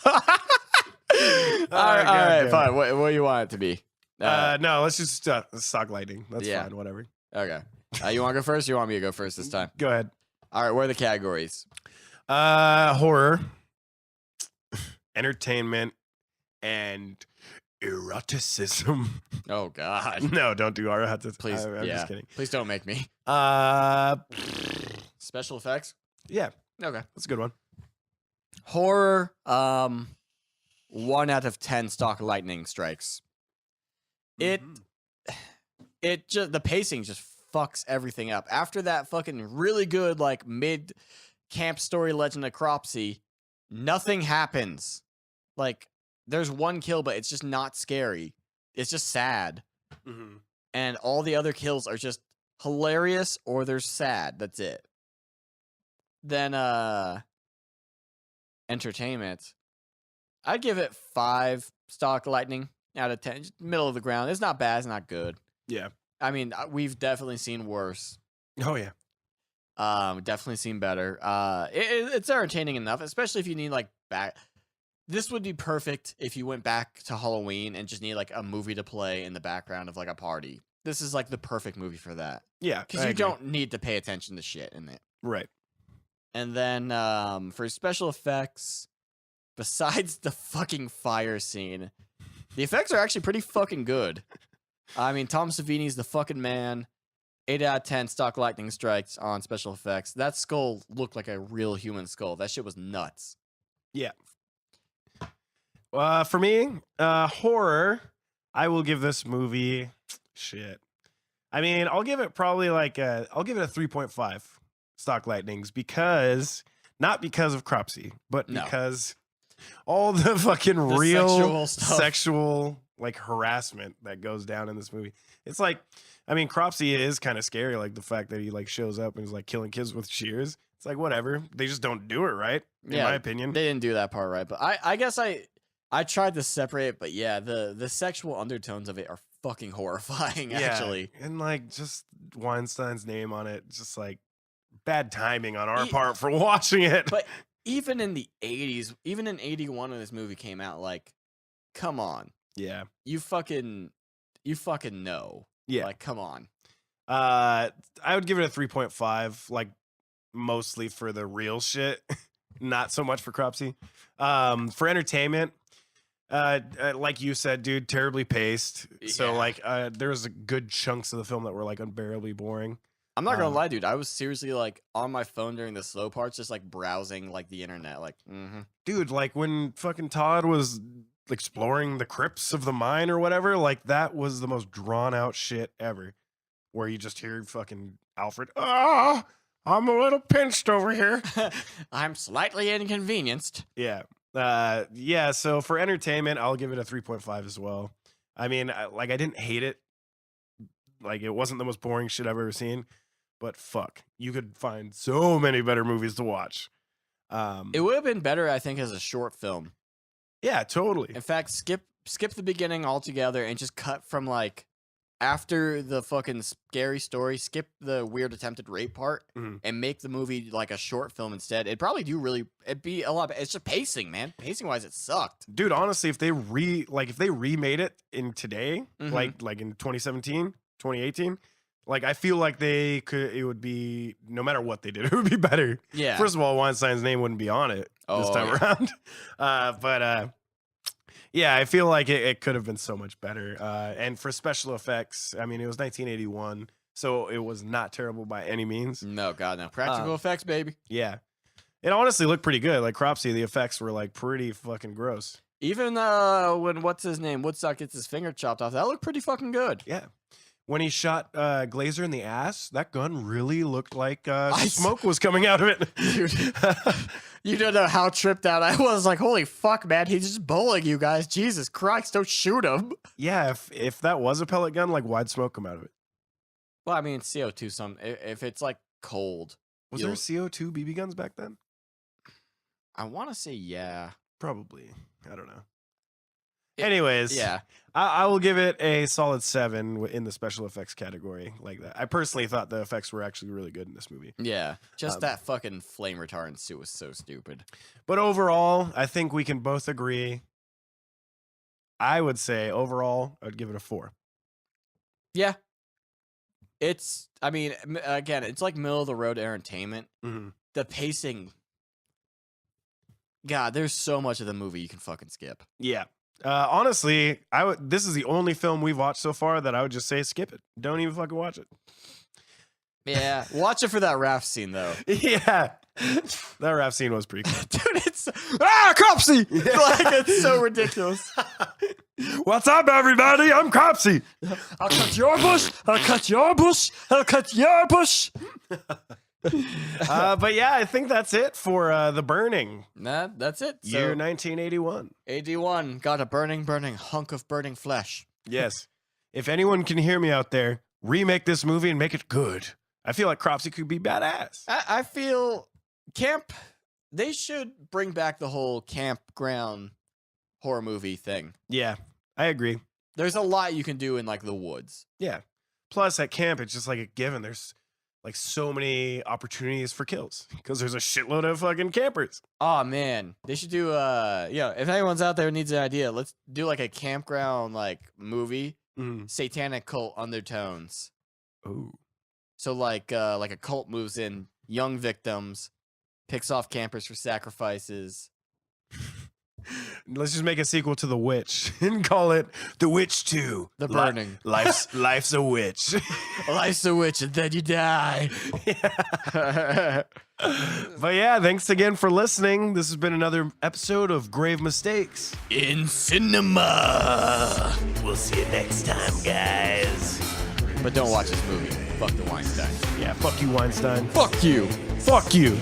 all right, fine. What do you want it to be? No, let's just stock lightning. That's Yeah. fine, whatever. Okay. You want to go first? Or you want me to go first this time? Go ahead. All right. What are the categories? Horror, entertainment, and eroticism. Oh God. No, don't do eroticism. Please. I'm just kidding. Please don't make me. Special effects. Yeah, Okay. that's a good one. Horror. 1 out of 10 stock lightning strikes. It just, the pacing just fucks everything up. After that fucking really good like mid camp story Legend of Cropsy, nothing happens. Like, there's one kill, but it's just not scary. It's just sad. Mm-hmm. And all the other kills are just hilarious or they're sad. That's it. Then entertainment. I'd give it 5 stock lightning out of 10. Just middle of the ground. It's not bad. It's not good. Yeah. I mean, we've definitely seen worse. Oh yeah. Definitely seen better. It's entertaining enough, especially if you need like back. This would be perfect if you went back to Halloween and just need like a movie to play in the background of like a party. This is like the perfect movie for that. Yeah. Because I you agree. don't need to pay attention to shit in it. Right. And then for special effects, besides the fucking fire scene, the effects are actually pretty fucking good. I mean, Tom Savini's the fucking man. 8 out of 10 stock lightning strikes on special effects. That skull looked like a real human skull. That shit was nuts. Yeah. For me, horror, I will give this movie shit. I mean, I'll give it probably like I'll give it a 3.5 stock lightnings not because of Cropsy, but No. because all the fucking The real sexual stuff. sexual like harassment that goes down in this movie. It's like, I mean, Cropsy is kind of scary, like the fact that he like shows up and is like killing kids with shears. It's like, whatever. They just don't do it right, in my opinion. They didn't do that part right. But I guess I tried to separate it, but yeah, the sexual undertones of it are fucking horrifying, actually. And like just Weinstein's name on it, just like bad timing on our E- part for watching it. But even in the 80s, even in 81 when this movie came out, like, come on. Yeah. You fucking know. Yeah. Like, come on. I would give it a 3.5, like mostly for the real shit, not so much for Cropsy. For entertainment, like you said, dude, terribly paced. So Yeah. like there was good chunks of the film that were like unbearably boring. I'm not gonna lie, dude. I was seriously like on my phone during the slow parts, just like browsing like the internet. Like, Dude, like when fucking Todd was exploring the crypts of the mine or whatever, like that was the most drawn out shit ever. Where you just hear fucking Alfred, I'm a little pinched over here. I'm slightly inconvenienced. Yeah. Yeah, so for entertainment, I'll give it a 3.5 as well. I mean, I didn't hate it. Like, it wasn't the most boring shit I've ever seen. But fuck, you could find so many better movies to watch. It would have been better, I think, as a short film. Yeah, totally. In fact, skip the beginning altogether and just cut from like after the fucking scary story, skip the weird attempted rape part and make the movie like a short film instead. It'd probably it'd be a lot. It's just pacing, man. Pacing wise, it sucked. Dude, honestly, if they remade it in today, like in 2017, 2018, like I feel like it would be, no matter what they did, it would be better. Yeah. First of all, Weinstein's name wouldn't be on it this time around. But yeah, I feel like it could have been so much better. And for special effects, I mean, it was 1981, so it was not terrible by any means. No, God, no. Practical effects, baby. Yeah. It honestly looked pretty good. Like Cropsy, the effects were like pretty fucking gross. Even when what's his name, Woodstock gets his finger chopped off, that looked pretty fucking good. Yeah. When he shot Glazer in the ass, that gun really looked like smoke was coming out of it. Dude, you don't know how tripped out I was. Like, holy fuck, man, he's just bowling you guys. Jesus Christ, don't shoot him. Yeah, if that was a pellet gun, like why'd smoke come out of it? Well, I mean, CO2. If it's like cold, Was there CO2 BB guns back then? I want to say yeah. Probably. I don't know. Anyways, yeah, I will give it a solid 7 in the special effects category. Like that, I personally thought the effects were actually really good in this movie. Yeah, just that fucking flame retardant suit was so stupid. But overall, I think we can both agree. I would say overall, I'd give it a 4. Yeah, I mean, again, it's like middle of the road entertainment. The pacing, God, there's so much of the movie you can fucking skip. Yeah. Honestly, this is the only film we've watched so far that I would just say skip it. Don't even fucking watch it. Yeah, watch it for that raft scene though. Yeah, that raft scene was pretty cool. Dude, it's Cropsy! Like, it's so ridiculous. What's up, everybody? I'm Cropsy. I'll cut your bush. I'll cut your bush. I'll cut your bush. But yeah, I think that's it for The Burning. Nah, that's it. Year 1981. 81 got a burning hunk of burning flesh. Yes. If anyone can hear me out there, remake this movie and make it good. I feel like Cropsy could be badass. I feel they should bring back the whole campground horror movie thing. Yeah, I agree. There's a lot you can do in like the woods. Yeah. Plus at camp, it's just like a given. There's like so many opportunities for kills because there's a shitload of fucking campers. Oh man, they should do if anyone's out there who needs an idea, let's do like a campground like movie, satanic cult undertones. Ooh. So like a cult moves in, young victims, picks off campers for sacrifices. Let's just make a sequel to The Witch and call it The Witch 2. The Burning. Life's a witch. Life's a witch and then you die. Yeah. But yeah, thanks again for listening. This has been another episode of Grave Mistakes in Cinema. We'll see you next time, guys. But don't watch this movie. Fuck the Weinstein. Yeah, fuck you, Weinstein. Fuck you. Fuck you.